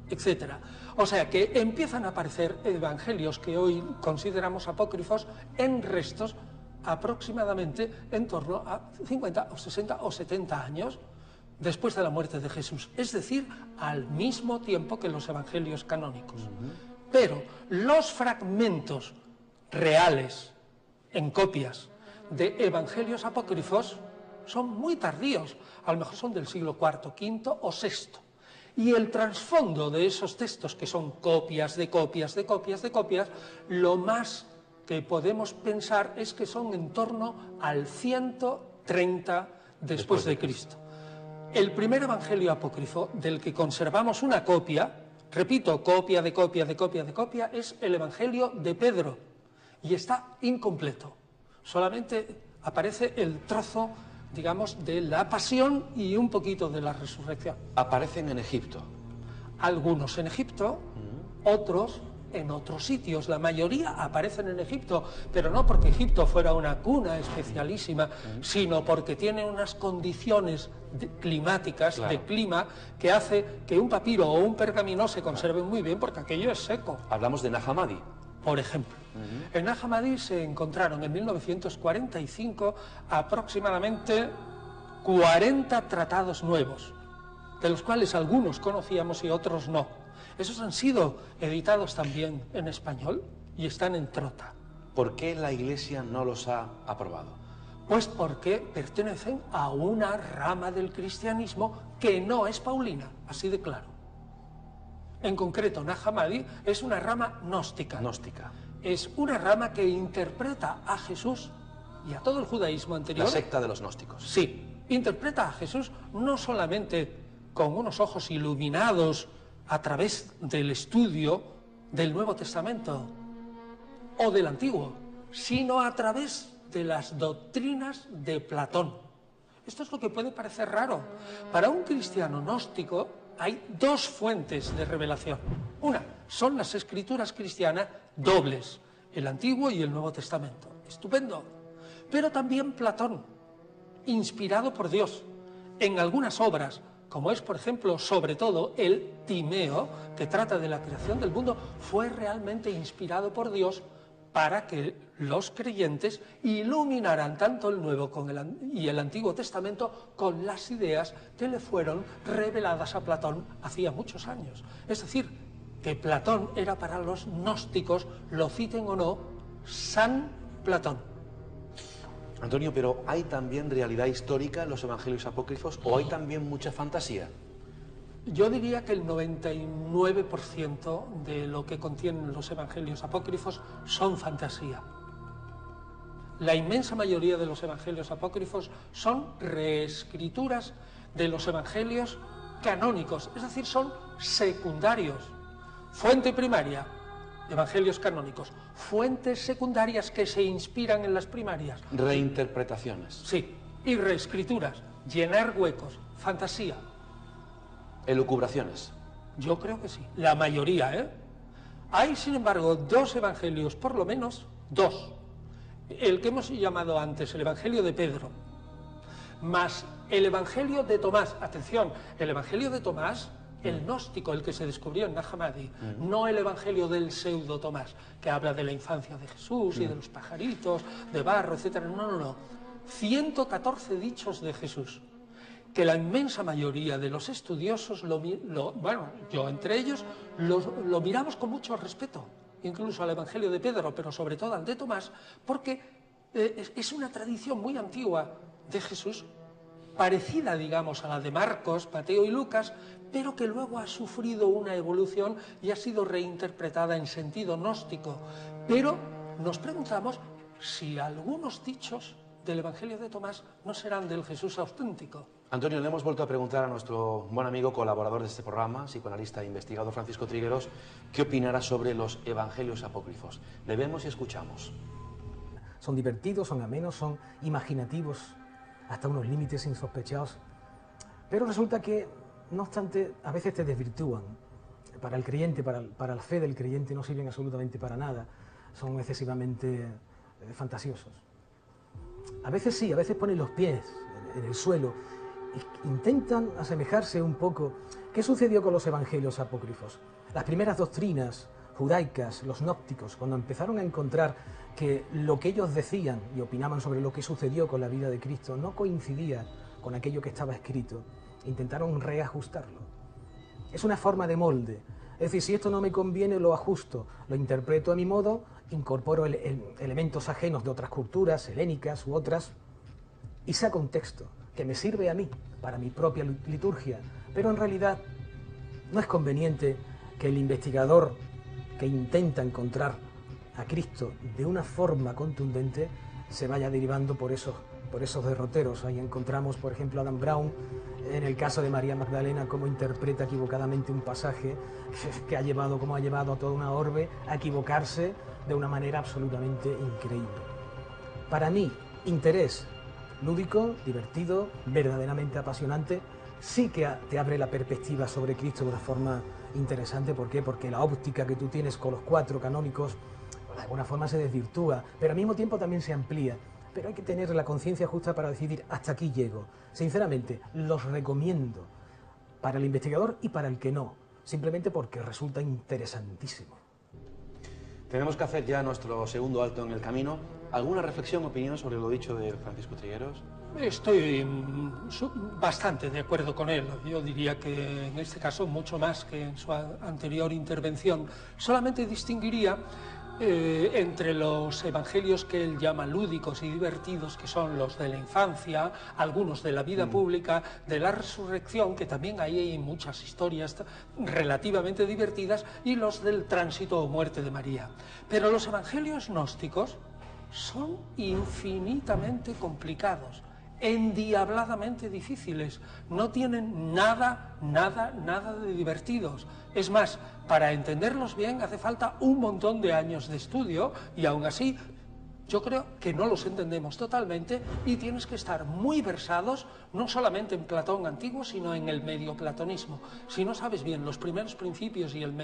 etc. O sea que empiezan a aparecer evangelios que hoy consideramos apócrifos en restos aproximadamente en torno a 50 o 60 o 70 años después de la muerte de Jesús, es decir, al mismo tiempo que los evangelios canónicos. Pero los fragmentos reales en copias de evangelios apócrifos son muy tardíos, a lo mejor son del siglo IV, V o VI. Y el trasfondo de esos textos, que son copias de copias de copias de copias, lo más que podemos pensar es que son en torno al 130 después de Cristo. El primer evangelio apócrifo del que conservamos una copia, repito, copia de copia de copia de copia, es el evangelio de Pedro, y está incompleto. Solamente aparece el trozo, digamos, de la pasión y un poquito de la resurrección. Aparecen en Egipto. Algunos en Egipto, otros en otros sitios. La mayoría aparecen en Egipto, pero no porque Egipto fuera una cuna especialísima, sino porque tiene unas condiciones climáticas, claro, de clima, que hace que un papiro o un pergamino se conserven muy bien, porque aquello es seco. Hablamos de Nag Hammadi. Por ejemplo, en Nag Hammadi se encontraron en 1945 aproximadamente 40 tratados nuevos, de los cuales algunos conocíamos y otros no. Esos han sido editados también en español y están en Trota. ¿Por qué la Iglesia no los ha aprobado? Pues porque pertenecen a una rama del cristianismo que no es paulina, así de claro. En concreto, Nag Hammadi es una rama gnóstica. Gnóstica. Es una rama que interpreta a Jesús y a todo el judaísmo anterior. La secta de los gnósticos. Sí, interpreta a Jesús no solamente con unos ojos iluminados a través del estudio del Nuevo Testamento o del Antiguo, sino a través de las doctrinas de Platón. Esto es lo que puede parecer raro. Para un cristiano gnóstico hay dos fuentes de revelación. Una son las escrituras cristianas dobles, el Antiguo y el Nuevo Testamento. Estupendo. Pero también Platón, inspirado por Dios, en algunas obras, como es, por ejemplo, sobre todo el Timeo, que trata de la creación del mundo, fue realmente inspirado por Dios para que los creyentes iluminaran tanto el Nuevo y el Antiguo Testamento con las ideas que le fueron reveladas a Platón hacía muchos años. Es decir, que Platón era para los gnósticos, lo citen o no, San Platón. Antonio, pero ¿hay también realidad histórica en los evangelios apócrifos o hay también mucha fantasía? Yo diría que el 99% de lo que contienen los evangelios apócrifos son fantasía. La inmensa mayoría de los evangelios apócrifos son reescrituras de los evangelios canónicos, es decir, son secundarios. Fuente primaria, evangelios canónicos. Fuentes secundarias que se inspiran en las primarias. Reinterpretaciones. Sí, y reescrituras, llenar huecos, fantasía. Elucubraciones. Yo creo que sí, la mayoría, ¿eh? Hay, sin embargo, dos evangelios, por lo menos, dos. El que hemos llamado antes, el evangelio de Pedro, más el evangelio de Tomás. Atención, el evangelio de Tomás, el gnóstico, el que se descubrió en Nag Hammadi, no el evangelio del pseudo Tomás, que habla de la infancia de Jesús y de los pajaritos, de barro, etc. No. 114 dichos de Jesús, que la inmensa mayoría de los estudiosos, bueno, yo entre ellos, lo miramos con mucho respeto, incluso al Evangelio de Pedro, pero sobre todo al de Tomás, porque es una tradición muy antigua de Jesús, parecida, digamos, a la de Marcos, Mateo y Lucas, pero que luego ha sufrido una evolución y ha sido reinterpretada en sentido gnóstico. Pero nos preguntamos si algunos dichos del Evangelio de Tomás no serán del Jesús auténtico. Antonio, le hemos vuelto a preguntar a nuestro buen amigo, colaborador de este programa, psicoanalista e investigador Francisco Trigueros, qué opinará sobre los evangelios apócrifos. Le vemos y escuchamos. Son divertidos, son amenos, son imaginativos, hasta unos límites insospechados. Pero resulta que, no obstante, a veces te desvirtúan. Para el creyente, para la fe del creyente, no sirven absolutamente para nada. Son excesivamente fantasiosos. A veces sí, a veces ponen los pies en el suelo. Intentan asemejarse un poco. ¿Qué sucedió con los evangelios apócrifos? Las primeras doctrinas judaicas, los gnósticos, cuando empezaron a encontrar que lo que ellos decían y opinaban sobre lo que sucedió con la vida de Cristo no coincidía con aquello que estaba escrito, intentaron reajustarlo. Es una forma de molde. Es decir, si esto no me conviene, lo ajusto, lo interpreto a mi modo, incorporo elementos ajenos de otras culturas, helénicas u otras, y saco un texto que me sirve a mí, para mi propia liturgia. Pero en realidad no es conveniente que el investigador que intenta encontrar a Cristo de una forma contundente se vaya derivando por esos derroteros. Ahí encontramos, por ejemplo, a Dan Brown, en el caso de María Magdalena, cómo interpreta equivocadamente un pasaje que ha llevado a toda una orbe a equivocarse de una manera absolutamente increíble. Para mí, interés lúdico, divertido, verdaderamente apasionante, sí que te abre la perspectiva sobre Cristo de una forma interesante. ¿Por qué? Porque la óptica que tú tienes con los 4 canónicos, de alguna forma se desvirtúa, pero al mismo tiempo también se amplía. Pero hay que tener la conciencia justa para decidir hasta aquí llego. Sinceramente, los recomiendo para el investigador y para el que no, simplemente porque resulta interesantísimo. Tenemos que hacer ya nuestro segundo alto en el camino. ¿Alguna reflexión, opinión sobre lo dicho de Francisco Trigueros? Estoy bastante de acuerdo con él. Yo diría que en este caso mucho más que en su anterior intervención. Solamente distinguiría Entre los evangelios que él llama lúdicos y divertidos, que son los de la infancia, algunos de la vida pública, de la resurrección, que también ahí hay muchas historias relativamente divertidas, y los del tránsito o muerte de María. Pero los evangelios gnósticos son infinitamente complicados, endiabladamente difíciles, no tienen nada de divertidos. Es más, para entenderlos bien hace falta un montón de años de estudio y aún así yo creo que no los entendemos totalmente y tienes que estar muy versados no solamente en Platón antiguo, sino en el medioplatonismo. Si no sabes bien los primeros principios y el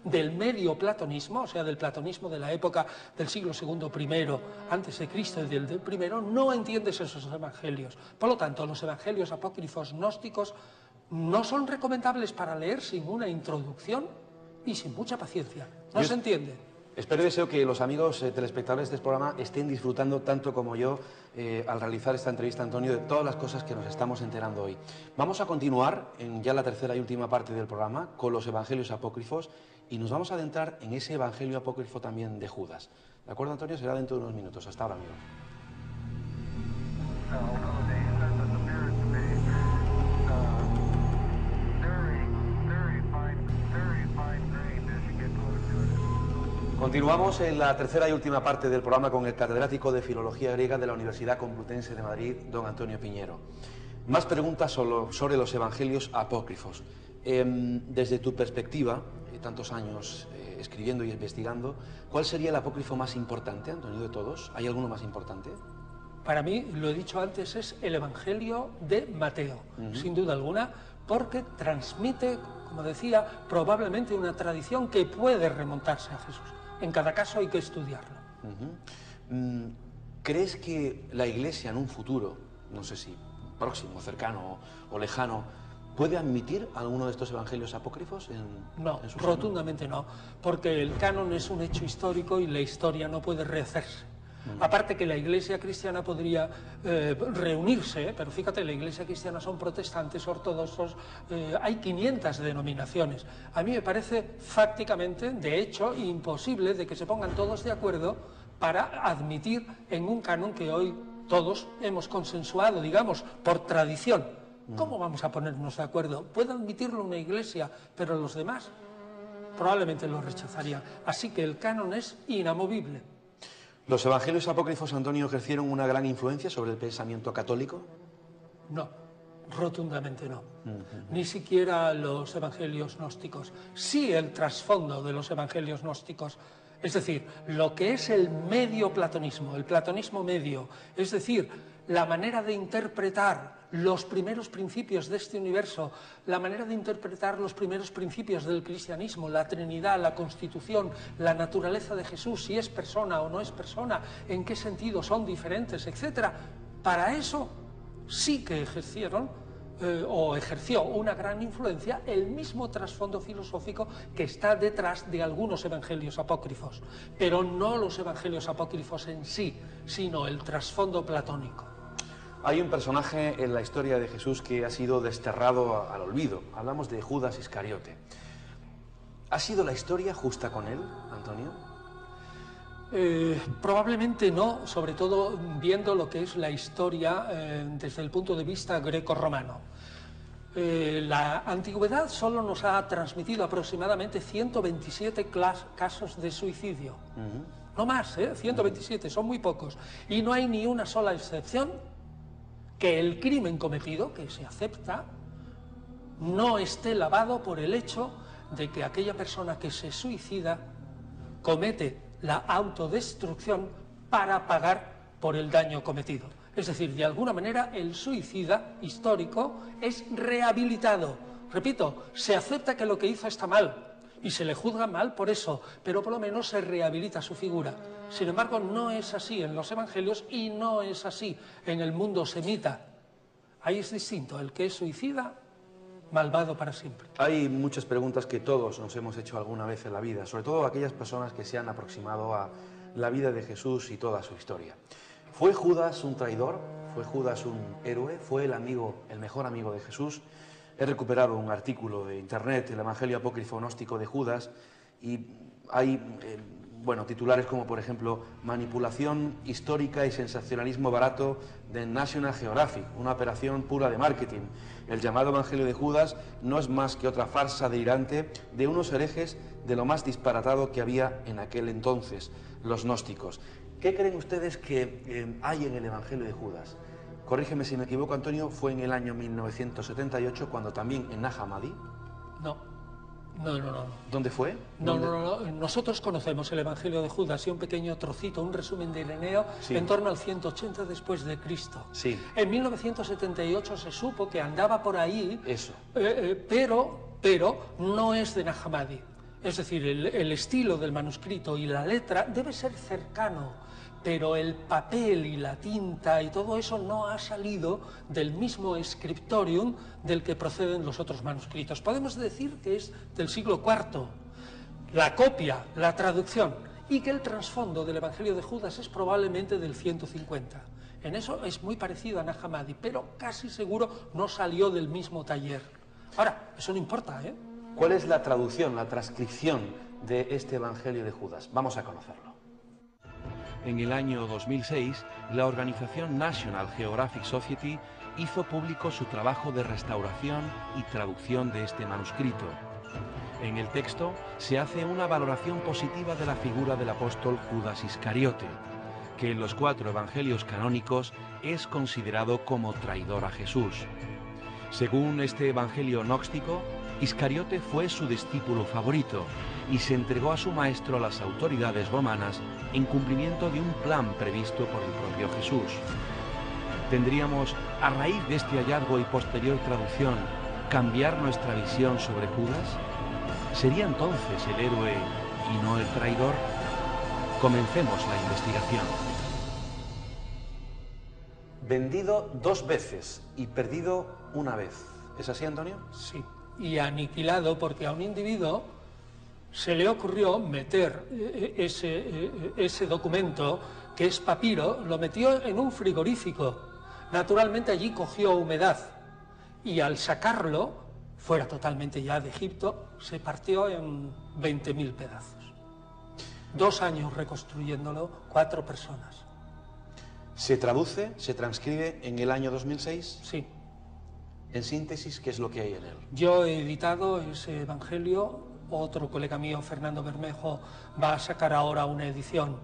del medioplatonismo, o sea, del platonismo de la época del siglo II I antes de Cristo y del primero, no entiendes esos evangelios. Por lo tanto, los evangelios apócrifos gnósticos no son recomendables para leer sin una introducción y sin mucha paciencia. No se entiende. Espero y deseo que los amigos telespectadores de este programa estén disfrutando tanto como yo al realizar esta entrevista, Antonio, de todas las cosas que nos estamos enterando hoy. Vamos a continuar en ya la tercera y última parte del programa con los evangelios apócrifos y nos vamos a adentrar en ese evangelio apócrifo también de Judas. ¿De acuerdo, Antonio? Será dentro de unos minutos. Hasta ahora, amigos. Continuamos en la tercera y última parte del programa con el catedrático de Filología Griega de la Universidad Complutense de Madrid, don Antonio Piñero. Más preguntas sobre los evangelios apócrifos. Desde tu perspectiva, tantos años escribiendo y investigando, ¿cuál sería el apócrifo más importante, Antonio, de todos? ¿Hay alguno más importante? Para mí, lo he dicho antes, es el Evangelio de Mateo, sin duda alguna, porque transmite, como decía, probablemente una tradición que puede remontarse a Jesús. En cada caso hay que estudiarlo. ¿Crees que la Iglesia en un futuro, no sé si próximo, cercano o lejano, puede admitir alguno de estos evangelios apócrifos? No, rotundamente no, porque el canon es un hecho histórico y la historia no puede rehacerse. Aparte que la Iglesia cristiana podría reunirse, pero fíjate, la Iglesia cristiana son protestantes, ortodoxos, hay 500 denominaciones. A mí me parece fácticamente, de hecho, imposible de que se pongan todos de acuerdo para admitir en un canon que hoy todos hemos consensuado, digamos, por tradición. ¿Cómo vamos a ponernos de acuerdo? Puede admitirlo una Iglesia, pero los demás probablemente lo rechazarían. Así que el canon es inamovible. ¿Los evangelios apócrifos, Antonio, ejercieron una gran influencia sobre el pensamiento católico? No, rotundamente no. Ni siquiera los evangelios gnósticos. Sí el trasfondo de los evangelios gnósticos. Es decir, lo que es el medioplatonismo, el platonismo medio, es decir, la manera de interpretar los primeros principios de este universo, la manera de interpretar los primeros principios del cristianismo, la Trinidad, la Constitución, la naturaleza de Jesús, si es persona o no es persona, en qué sentido son diferentes, etc. Para eso sí que ejerció una gran influencia el mismo trasfondo filosófico que está detrás de algunos evangelios apócrifos, pero no los evangelios apócrifos en sí, sino el trasfondo platónico. Hay un personaje en la historia de Jesús que ha sido desterrado al olvido. Hablamos de Judas Iscariote. ¿Ha sido la historia justa con él, Antonio? Probablemente no, sobre todo viendo lo que es la historia desde el punto de vista greco-romano. La antigüedad solo nos ha transmitido aproximadamente 127 casos de suicidio. No más, 127, son muy pocos. Y no hay ni una sola excepción que el crimen cometido, que se acepta, no esté lavado por el hecho de que aquella persona que se suicida comete la autodestrucción para pagar por el daño cometido. Es decir, de alguna manera el suicida histórico es rehabilitado. Repito, se acepta que lo que hizo está mal y se le juzga mal por eso, pero por lo menos se rehabilita su figura. Sin embargo, no es así en los evangelios y no es así en el mundo semita. Ahí es distinto, el que es suicida, malvado para siempre. Hay muchas preguntas que todos nos hemos hecho alguna vez en la vida, sobre todo aquellas personas que se han aproximado a la vida de Jesús y toda su historia. ¿Fue Judas un traidor? ¿Fue Judas un héroe? ¿Fue el mejor amigo de Jesús? He recuperado un artículo de internet, el Evangelio Apócrifo Gnóstico de Judas, y hay bueno, titulares como, por ejemplo, manipulación histórica y sensacionalismo barato de National Geographic, una operación pura de marketing. El llamado Evangelio de Judas no es más que otra farsa delirante de unos herejes de lo más disparatado que había en aquel entonces, los gnósticos. ¿Qué creen ustedes que hay en el Evangelio de Judas? Corrígeme si me equivoco, Antonio, fue en el año 1978 cuando también en Nag Hammadi. No. ¿Dónde fue? No. Nosotros conocemos el Evangelio de Judas y un pequeño trocito, un resumen de Ireneo, sí, en torno al 180 después de Cristo. Sí. En 1978 se supo que andaba por ahí, eso, pero no es de Nag Hammadi. Es decir, el estilo del manuscrito y la letra debe ser cercano, pero el papel y la tinta y todo eso no ha salido del mismo scriptorium del que proceden los otros manuscritos. Podemos decir que es del siglo IV, la copia, la traducción, y que el trasfondo del Evangelio de Judas es probablemente del 150. En eso es muy parecido a Nag Hammadi, pero casi seguro no salió del mismo taller. Ahora, eso no importa, ¿eh? ¿Cuál es la traducción, la transcripción de este Evangelio de Judas? Vamos a conocerlo. En el año 2006, la organización National Geographic Society hizo público su trabajo de restauración y traducción de este manuscrito. En el texto se hace una valoración positiva de la figura del apóstol Judas Iscariote, que en los 4 evangelios canónicos es considerado como traidor a Jesús. Según este evangelio gnóstico, Iscariote fue su discípulo favorito y se entregó a su maestro a las autoridades romanas en cumplimiento de un plan previsto por el propio Jesús. ¿Tendríamos, a raíz de este hallazgo y posterior traducción, cambiar nuestra visión sobre Judas? ¿Sería entonces el héroe y no el traidor? Comencemos la investigación. Vendido 2 veces y perdido 1 vez. ¿Es así, Antonio? Sí, y aniquilado porque a un individuo se le ocurrió meter ese documento, que es papiro, lo metió en un frigorífico. Naturalmente allí cogió humedad y al sacarlo, fuera totalmente ya de Egipto, se partió en 20.000 pedazos. 2 años reconstruyéndolo, 4 personas. ¿Se traduce, se transcribe en el año 2006? Sí. En síntesis, ¿qué es lo que hay en él? Yo he editado ese evangelio, otro colega mío, Fernando Bermejo, va a sacar ahora una edición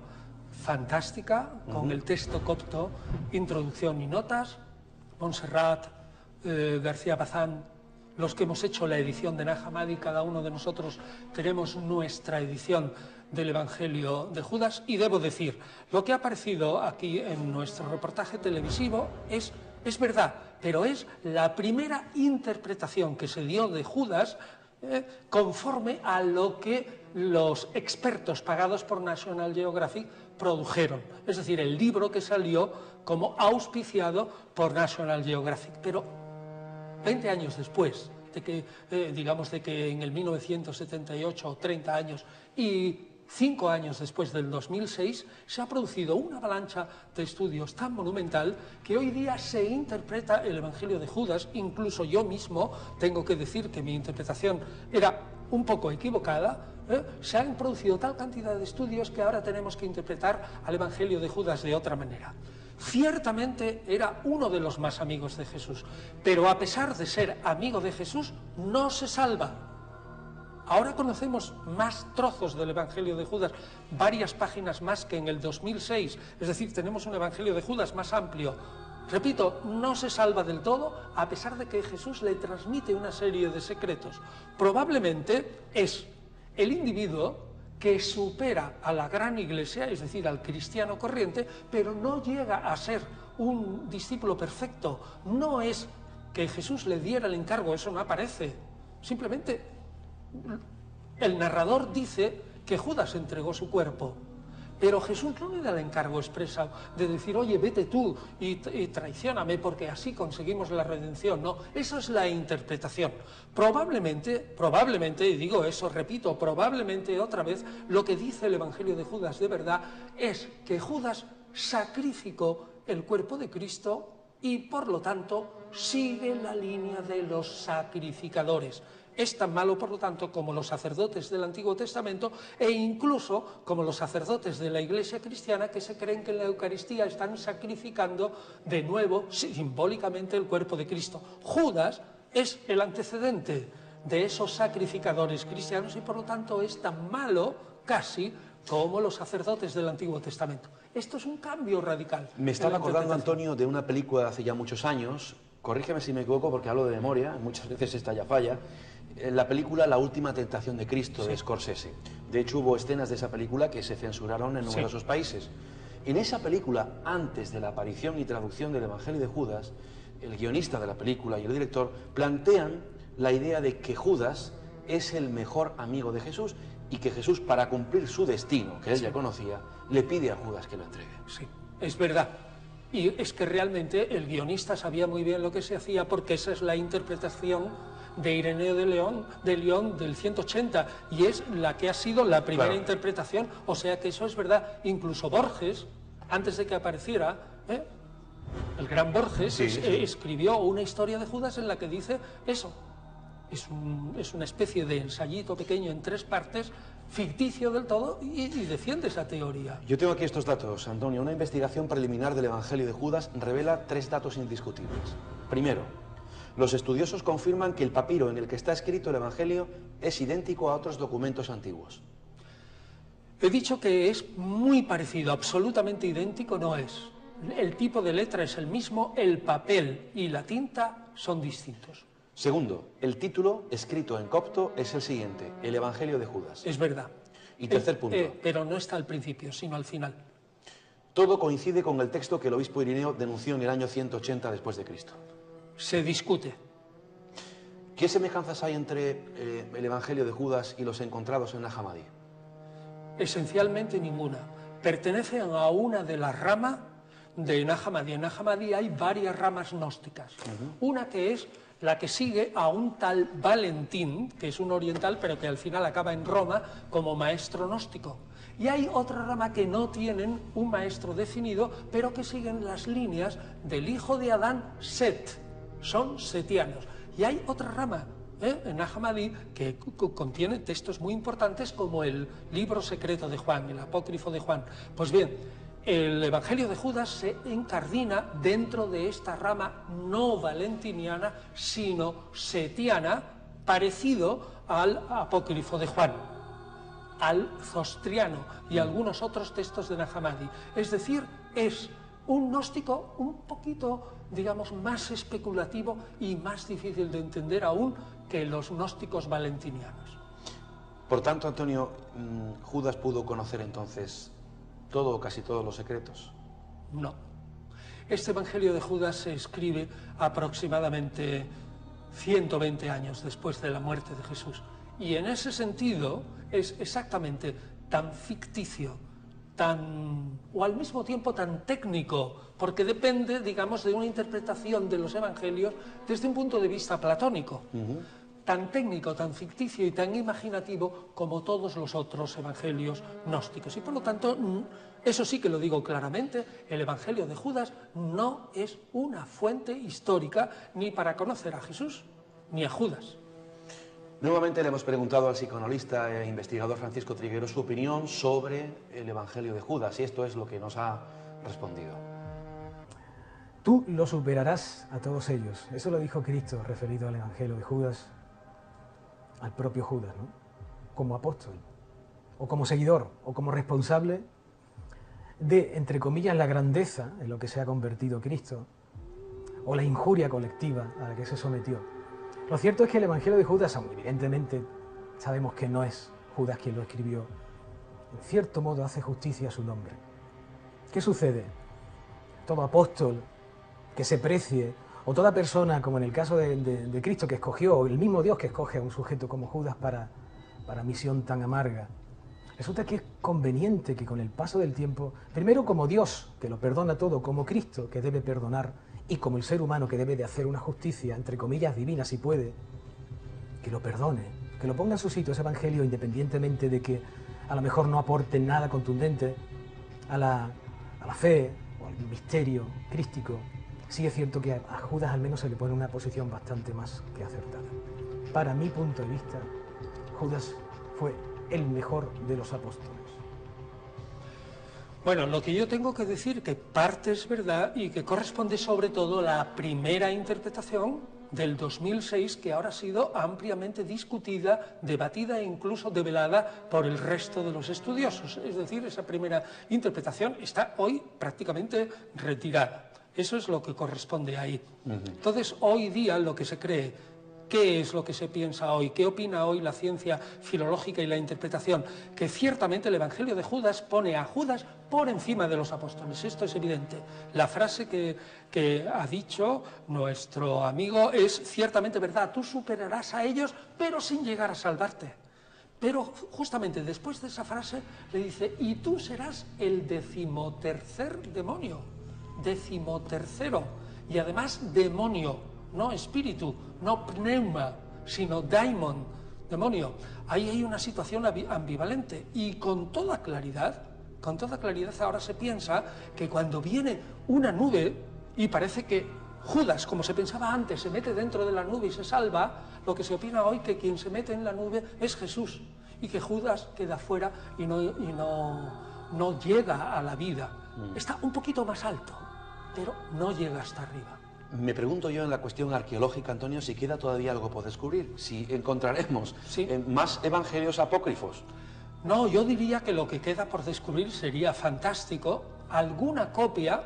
fantástica con el texto copto, introducción y notas. Montserrat, García Bazán, los que hemos hecho la edición de Nag Hammadi, cada uno de nosotros tenemos nuestra edición del Evangelio de Judas, y debo decir, lo que ha aparecido aquí en nuestro reportaje televisivo es verdad, pero es la primera interpretación que se dio de Judas conforme a lo que los expertos pagados por National Geographic produjeron. Es decir, el libro que salió como auspiciado por National Geographic. Pero 20 años después de que, digamos, de que en el 1978, o 30 años, y 5 años después del 2006, se ha producido una avalancha de estudios tan monumental que hoy día se interpreta el Evangelio de Judas. Incluso yo mismo tengo que decir que mi interpretación era un poco equivocada. Se han producido tal cantidad de estudios que ahora tenemos que interpretar al Evangelio de Judas de otra manera. Ciertamente era uno de los más amigos de Jesús, pero a pesar de ser amigo de Jesús, no se salva. Ahora conocemos más trozos del Evangelio de Judas, varias páginas más que en el 2006, es decir, tenemos un Evangelio de Judas más amplio. Repito, no se salva del todo, a pesar de que Jesús le transmite una serie de secretos. Probablemente es el individuo que supera a la gran iglesia, es decir, al cristiano corriente, pero no llega a ser un discípulo perfecto. No es que Jesús le diera el encargo, eso no aparece. Simplemente el narrador dice que Judas entregó su cuerpo, pero Jesús no le da el encargo expreso de decir, oye, vete tú y traicióname porque así conseguimos la redención. No, esa es la interpretación. Probablemente, y digo eso, repito, probablemente otra vez, lo que dice el Evangelio de Judas de verdad es que Judas sacrificó el cuerpo de Cristo y por lo tanto sigue la línea de los sacrificadores. es tan malo, por lo tanto, como los sacerdotes del Antiguo Testamento e incluso como los sacerdotes de la Iglesia cristiana que se creen que en la Eucaristía están sacrificando de nuevo, simbólicamente, el cuerpo de Cristo. Judas es el antecedente de esos sacrificadores cristianos y, por lo tanto, es tan malo, casi, como los sacerdotes del Antiguo Testamento. Esto es un cambio radical. Me estaba acordando, Antonio, de una película de hace ya muchos años, corrígeme si me equivoco porque hablo de memoria, muchas veces esta ya falla, la película La última tentación de Cristo, de Scorsese. De hecho, hubo escenas de esa película que se censuraron en numerosos países. En esa película, antes de la aparición y traducción del Evangelio de Judas, el guionista de la película y el director plantean la idea de que Judas es el mejor amigo de Jesús y que Jesús, para cumplir su destino, que él ya conocía, le pide a Judas que lo entregue. Sí, es verdad. Y es que realmente el guionista sabía muy bien lo que se hacía, porque esa es la interpretación de Ireneo de León del 180, y es la que ha sido la primera interpretación, o sea que eso es verdad. Incluso Borges, antes de que apareciera, el gran Borges, escribió una historia de Judas en la que dice eso. Es una especie de ensayito pequeño en 3 partes, ficticio del todo, y defiende esa teoría. Yo tengo aquí estos datos, Antonio. Una investigación preliminar del Evangelio de Judas revela 3 datos indiscutibles. Primero, los estudiosos confirman que el papiro en el que está escrito el Evangelio es idéntico a otros documentos antiguos. He dicho que es muy parecido, absolutamente idéntico no es. El tipo de letra es el mismo, el papel y la tinta son distintos. Segundo, el título escrito en copto es el siguiente, el Evangelio de Judas. Es verdad. Y tercer punto. Pero no está al principio, sino al final. Todo coincide con el texto que el obispo Irineo denunció en el año 180 después de Cristo. Se discute. ¿Qué semejanzas hay entre el Evangelio de Judas y los encontrados en Nag Hammadi? Esencialmente ninguna. Pertenecen a una de las ramas de Nag Hammadi. En Nag Hammadi hay varias ramas gnósticas. Una que es la que sigue a un tal Valentín, que es un oriental, pero que al final acaba en Roma como maestro gnóstico. Y hay otra rama que no tienen un maestro definido, pero que siguen las líneas del hijo de Adán, Set. Son setianos. Y hay otra rama en Nag Hammadi que contiene textos muy importantes como el libro secreto de Juan, el apócrifo de Juan. Pues bien, el Evangelio de Judas se incardina dentro de esta rama no valentiniana, sino setiana, parecido al apócrifo de Juan, al zostriano y algunos otros textos de Nag Hammadi. Es decir, es un gnóstico un poquito, digamos, más especulativo y más difícil de entender aún que los gnósticos valentinianos. Por tanto, Antonio, Judas pudo conocer entonces todo o casi todos los secretos. No. Este Evangelio de Judas se escribe aproximadamente 120 años después de la muerte de Jesús. Y en ese sentido es exactamente tan ficticio, o al mismo tiempo tan técnico, porque depende, digamos, de una interpretación de los Evangelios desde un punto de vista platónico. Tan técnico, tan ficticio y tan imaginativo como todos los otros evangelios gnósticos. Y por lo tanto, eso sí que lo digo claramente, el Evangelio de Judas no es una fuente histórica ni para conocer a Jesús ni a Judas. Nuevamente le hemos preguntado al psicoanalista e investigador Francisco Triguero su opinión sobre el Evangelio de Judas, y esto es lo que nos ha respondido. Tú lo superarás a todos ellos. Eso lo dijo Cristo referido al Evangelio de Judas, al propio Judas, ¿no? Como apóstol, o como seguidor, o como responsable de, entre comillas, la grandeza en lo que se ha convertido Cristo, o la injuria colectiva a la que se sometió. Lo cierto es que el Evangelio de Judas, aunque evidentemente sabemos que no es Judas quien lo escribió, en cierto modo hace justicia a su nombre. ¿Qué sucede? Todo apóstol que se precie, o toda persona, como en el caso de Cristo, que escogió, o el mismo Dios que escoge a un sujeto como Judas para misión tan amarga, resulta que es conveniente que con el paso del tiempo, primero como Dios, que lo perdona todo, como Cristo, que debe perdonar, y como el ser humano, que debe de hacer una justicia, entre comillas, divina, si puede, que lo perdone, que lo ponga en su sitio ese Evangelio, independientemente de que a lo mejor no aporte nada contundente a la fe o al misterio crístico. Sí es cierto que a Judas al menos se le pone una posición bastante más que acertada. para mi punto de vista, Judas fue el mejor de los apóstoles. Bueno, lo que yo tengo que decir que parte es verdad y que corresponde sobre todo a la primera interpretación del 2006, que ahora ha sido ampliamente discutida, debatida e incluso develada por el resto de los estudiosos. Es decir, esa primera interpretación está hoy prácticamente retirada. Eso es lo que corresponde ahí. Entonces, hoy día lo que se cree, ¿qué es lo que se piensa hoy? ¿Qué opina hoy la ciencia filológica y la interpretación? Que ciertamente el Evangelio de Judas pone a Judas por encima de los apóstoles. Esto es evidente. La frase que ha dicho nuestro amigo es ciertamente verdad. Tú superarás a ellos, pero sin llegar a salvarte. Pero justamente después de esa frase le dice, y tú serás el 13º demonio. 13º. Y además demonio. No espíritu, no pneuma, sino daimon, demonio. Ahí hay una situación ambivalente y con toda claridad ahora se piensa que cuando viene una nube y parece que Judas, como se pensaba antes, se mete dentro de la nube y se salva, lo que se opina hoy que quien se mete en la nube es Jesús y que Judas queda fuera y no llega a la vida. Está un poquito más alto, pero no llega hasta arriba. Me pregunto yo en la cuestión arqueológica, Antonio, si queda todavía algo por descubrir, si encontraremos más evangelios apócrifos. No, yo diría que lo que queda por descubrir sería fantástico, alguna copia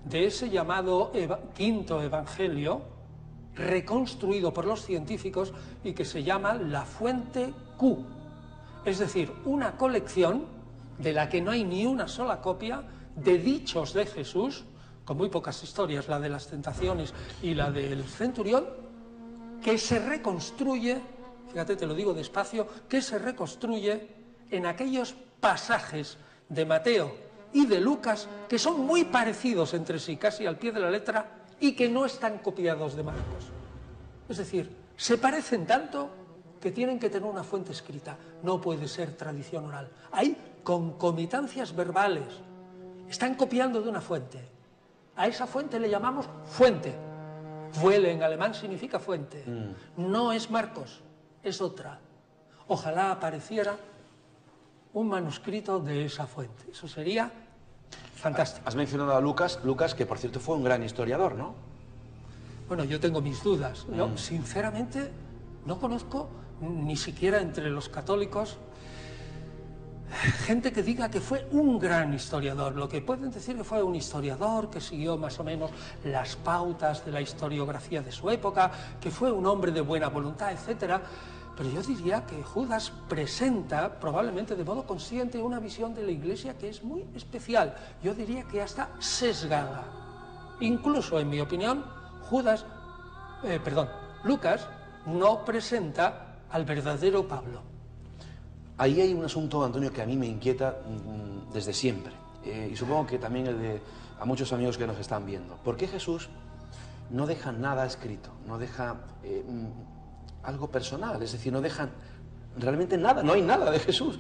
de ese llamado quinto evangelio, reconstruido por los científicos y que se llama la fuente Q. Es decir, una colección de la que no hay ni una sola copia de dichos de Jesús, con muy pocas historias, la de las tentaciones y la del centurión, que se reconstruye, fíjate, te lo digo despacio, que se reconstruye en aquellos pasajes de Mateo y de Lucas que son muy parecidos entre sí, casi al pie de la letra, y que no están copiados de Marcos. Es decir, se parecen tanto que tienen que tener una fuente escrita, no puede ser tradición oral. Hay concomitancias verbales, están copiando de una fuente. A esa fuente le llamamos fuente. Quelle en alemán significa fuente. No es Marcos, es otra. Ojalá apareciera un manuscrito de esa fuente. Eso sería fantástico. Has mencionado a Lucas, que por cierto fue un gran historiador, ¿no? Bueno, yo tengo mis dudas. Yo, sinceramente, no conozco ni siquiera entre los católicos gente que diga que fue un gran historiador. Lo que pueden decir que fue un historiador que siguió más o menos las pautas de la historiografía de su época, que fue un hombre de buena voluntad, etcétera. Pero yo diría que Judas presenta, probablemente de modo consciente, una visión de la Iglesia que es muy especial. Yo diría que hasta sesgada. Incluso, en mi opinión, Lucas no presenta al verdadero Pablo. Ahí hay un asunto, Antonio, que a mí me inquieta desde siempre, y supongo que también el de a muchos amigos que nos están viendo. ¿Por qué Jesús no deja nada escrito? No deja algo personal, es decir, no deja realmente nada, no hay nada de Jesús.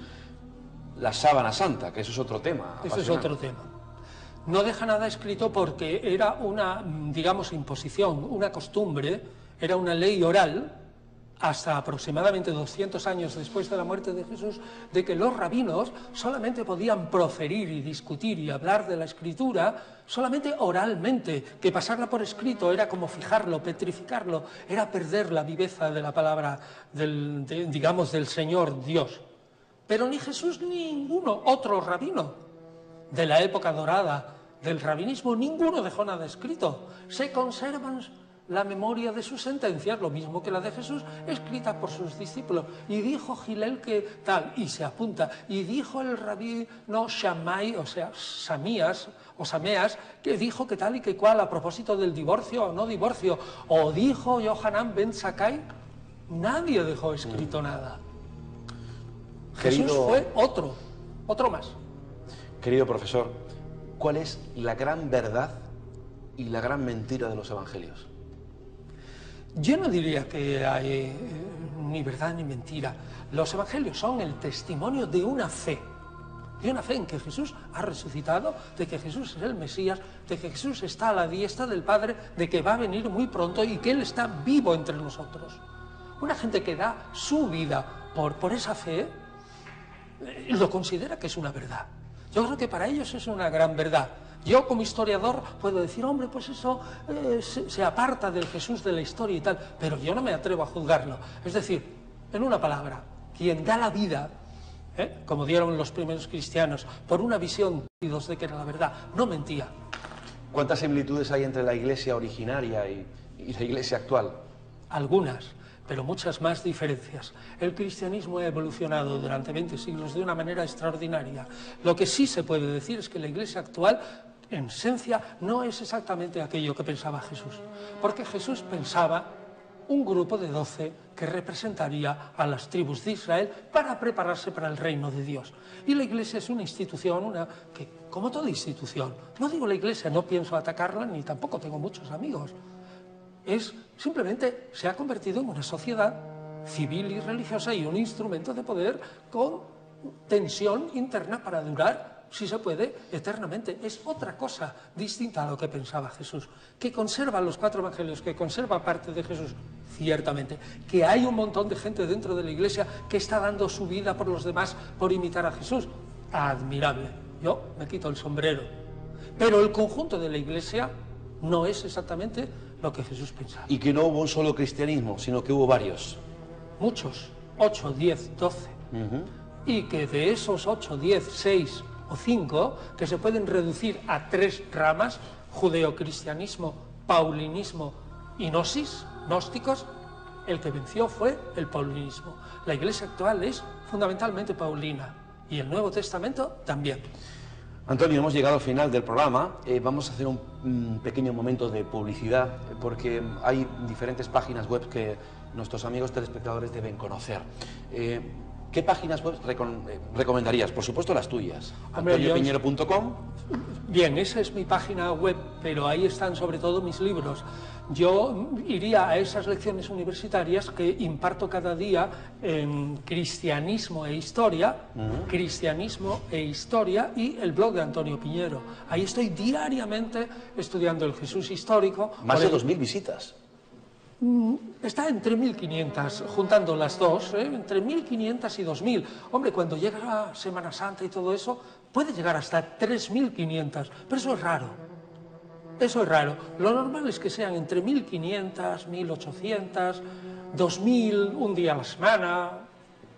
La sábana santa, que eso es otro tema. Eso es otro tema. No deja nada escrito porque era una, digamos, imposición, una costumbre, era una ley oral, hasta aproximadamente 200 años después de la muerte de Jesús, de que los rabinos solamente podían proferir y discutir y hablar de la Escritura solamente oralmente, que pasarla por escrito era como fijarlo, petrificarlo, era perder la viveza de la palabra digamos, del Señor Dios. Pero ni Jesús ni ninguno otro rabino de la época dorada del rabinismo, ninguno dejó nada escrito. Se conservan la memoria de sus sentencias, lo mismo que la de Jesús, escrita por sus discípulos. Y dijo Gilel que tal, y se apunta. Y dijo el rabino Shammai, o sea, Samías, o Sameas, que dijo que tal y que cual a propósito del divorcio o no divorcio. O dijo Yohanan ben Zakkai, nadie dejó escrito nada. Jesús fue otro más. Querido profesor, ¿cuál es la gran verdad y la gran mentira de los evangelios? Yo no diría que hay ni verdad ni mentira. Los evangelios son el testimonio de una fe en que Jesús ha resucitado, de que Jesús es el Mesías, de que Jesús está a la diestra del Padre, de que va a venir muy pronto y que Él está vivo entre nosotros. Una gente que da su vida por esa fe, lo considera que es una verdad. Yo creo que para ellos es una gran verdad. Yo como historiador puedo decir, hombre, pues eso se aparta del Jesús de la historia y tal, pero yo no me atrevo a juzgarlo. Es decir, en una palabra, quien da la vida, como dieron los primeros cristianos, por una visión de que era la verdad, no mentía. ¿Cuántas similitudes hay entre la iglesia originaria y la iglesia actual? Algunas, pero muchas más diferencias. El cristianismo ha evolucionado durante 20 siglos de una manera extraordinaria. Lo que sí se puede decir es que la iglesia actual, en esencia, no es exactamente aquello que pensaba Jesús. Porque Jesús pensaba un grupo de 12 que representaría a las tribus de Israel para prepararse para el reino de Dios. Y la iglesia es una institución, que, como toda institución, no digo la iglesia, no pienso atacarla, ni tampoco tengo muchos amigos. Simplemente se ha convertido en una sociedad civil y religiosa y un instrumento de poder con tensión interna para durar, si se puede, eternamente. Es otra cosa distinta a lo que pensaba Jesús, que conserva los 4 evangelios, que conserva parte de Jesús, ciertamente, que hay un montón de gente dentro de la iglesia que está dando su vida por los demás por imitar a Jesús. Admirable. Yo me quito el sombrero. Pero el conjunto de la iglesia no es exactamente lo que Jesús pensaba. Y que no hubo un solo cristianismo, sino que hubo varios. Muchos, 8, 10, 12. Y que de esos 8, 10, 6 o 5, que se pueden reducir a 3 ramas, judeocristianismo, paulinismo y gnosis, gnósticos, el que venció fue el paulinismo. La iglesia actual es fundamentalmente paulina y el Nuevo Testamento también. Antonio, hemos llegado al final del programa. Vamos a hacer un pequeño momento de publicidad porque hay diferentes páginas web que nuestros amigos telespectadores deben conocer. ¿Qué páginas web recomendarías? Por supuesto las tuyas. AntonioPiñero.com. Bien, esa es mi página web, pero ahí están sobre todo mis libros. Yo iría a esas lecciones universitarias que imparto cada día en Cristianismo e Historia, Cristianismo e Historia y el blog de Antonio Piñero. Ahí estoy diariamente estudiando el Jesús histórico. Más de 2.000 visitas. Está entre 1.500, juntando las dos, entre 1.500 y 2.000. Hombre, cuando llega la Semana Santa y todo eso, puede llegar hasta 3.500, pero eso es raro. Eso es raro. Lo normal es que sean entre 1.500, 1.800, 2.000, un día a la semana,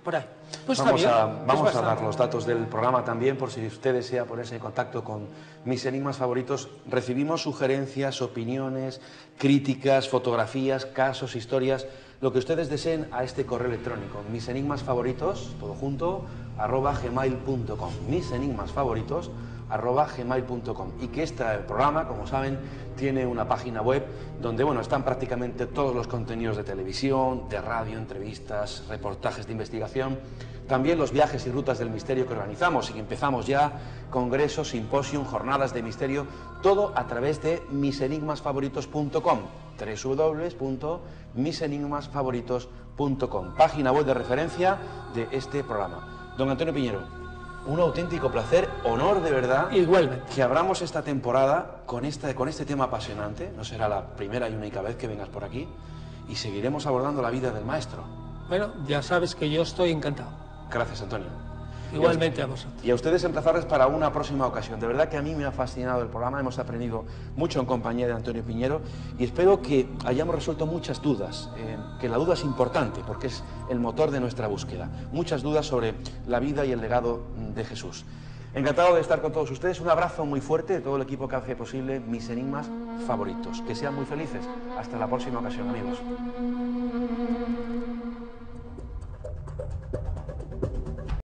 por ahí. Pues vamos a dar los datos del programa también, por si usted desea ponerse en contacto con Mis Enigmas Favoritos. Recibimos sugerencias, opiniones, críticas, fotografías, casos, historias, lo que ustedes deseen a este correo electrónico, misenigmasfavoritos, todo junto, @gmail.com, misenigmasfavoritos@gmail.com. Y que este programa, como saben, tiene una página web donde, bueno, están prácticamente todos los contenidos de televisión, de radio, entrevistas, reportajes de investigación, también los viajes y rutas del misterio que organizamos, y empezamos ya congresos, simposium, jornadas de misterio, todo a través de misenigmasfavoritos.com, www.misenigmasfavoritos.com, página web de referencia de este programa. Don Antonio Piñero, un auténtico placer, honor de verdad. Igualmente. Que abramos esta temporada con este tema apasionante. No será la primera y única vez que vengas por aquí y seguiremos abordando la vida del maestro. Bueno, ya sabes que yo estoy encantado. Gracias, Antonio. Igualmente a vosotros. Y a ustedes emplazarles para una próxima ocasión. De verdad que a mí me ha fascinado el programa, hemos aprendido mucho en compañía de Antonio Piñero y espero que hayamos resuelto muchas dudas, que la duda es importante porque es el motor de nuestra búsqueda. Muchas dudas sobre la vida y el legado de Jesús. Encantado de estar con todos ustedes. Un abrazo muy fuerte de todo el equipo que hace posible Mis Enigmas Favoritos. Que sean muy felices. Hasta la próxima ocasión, amigos.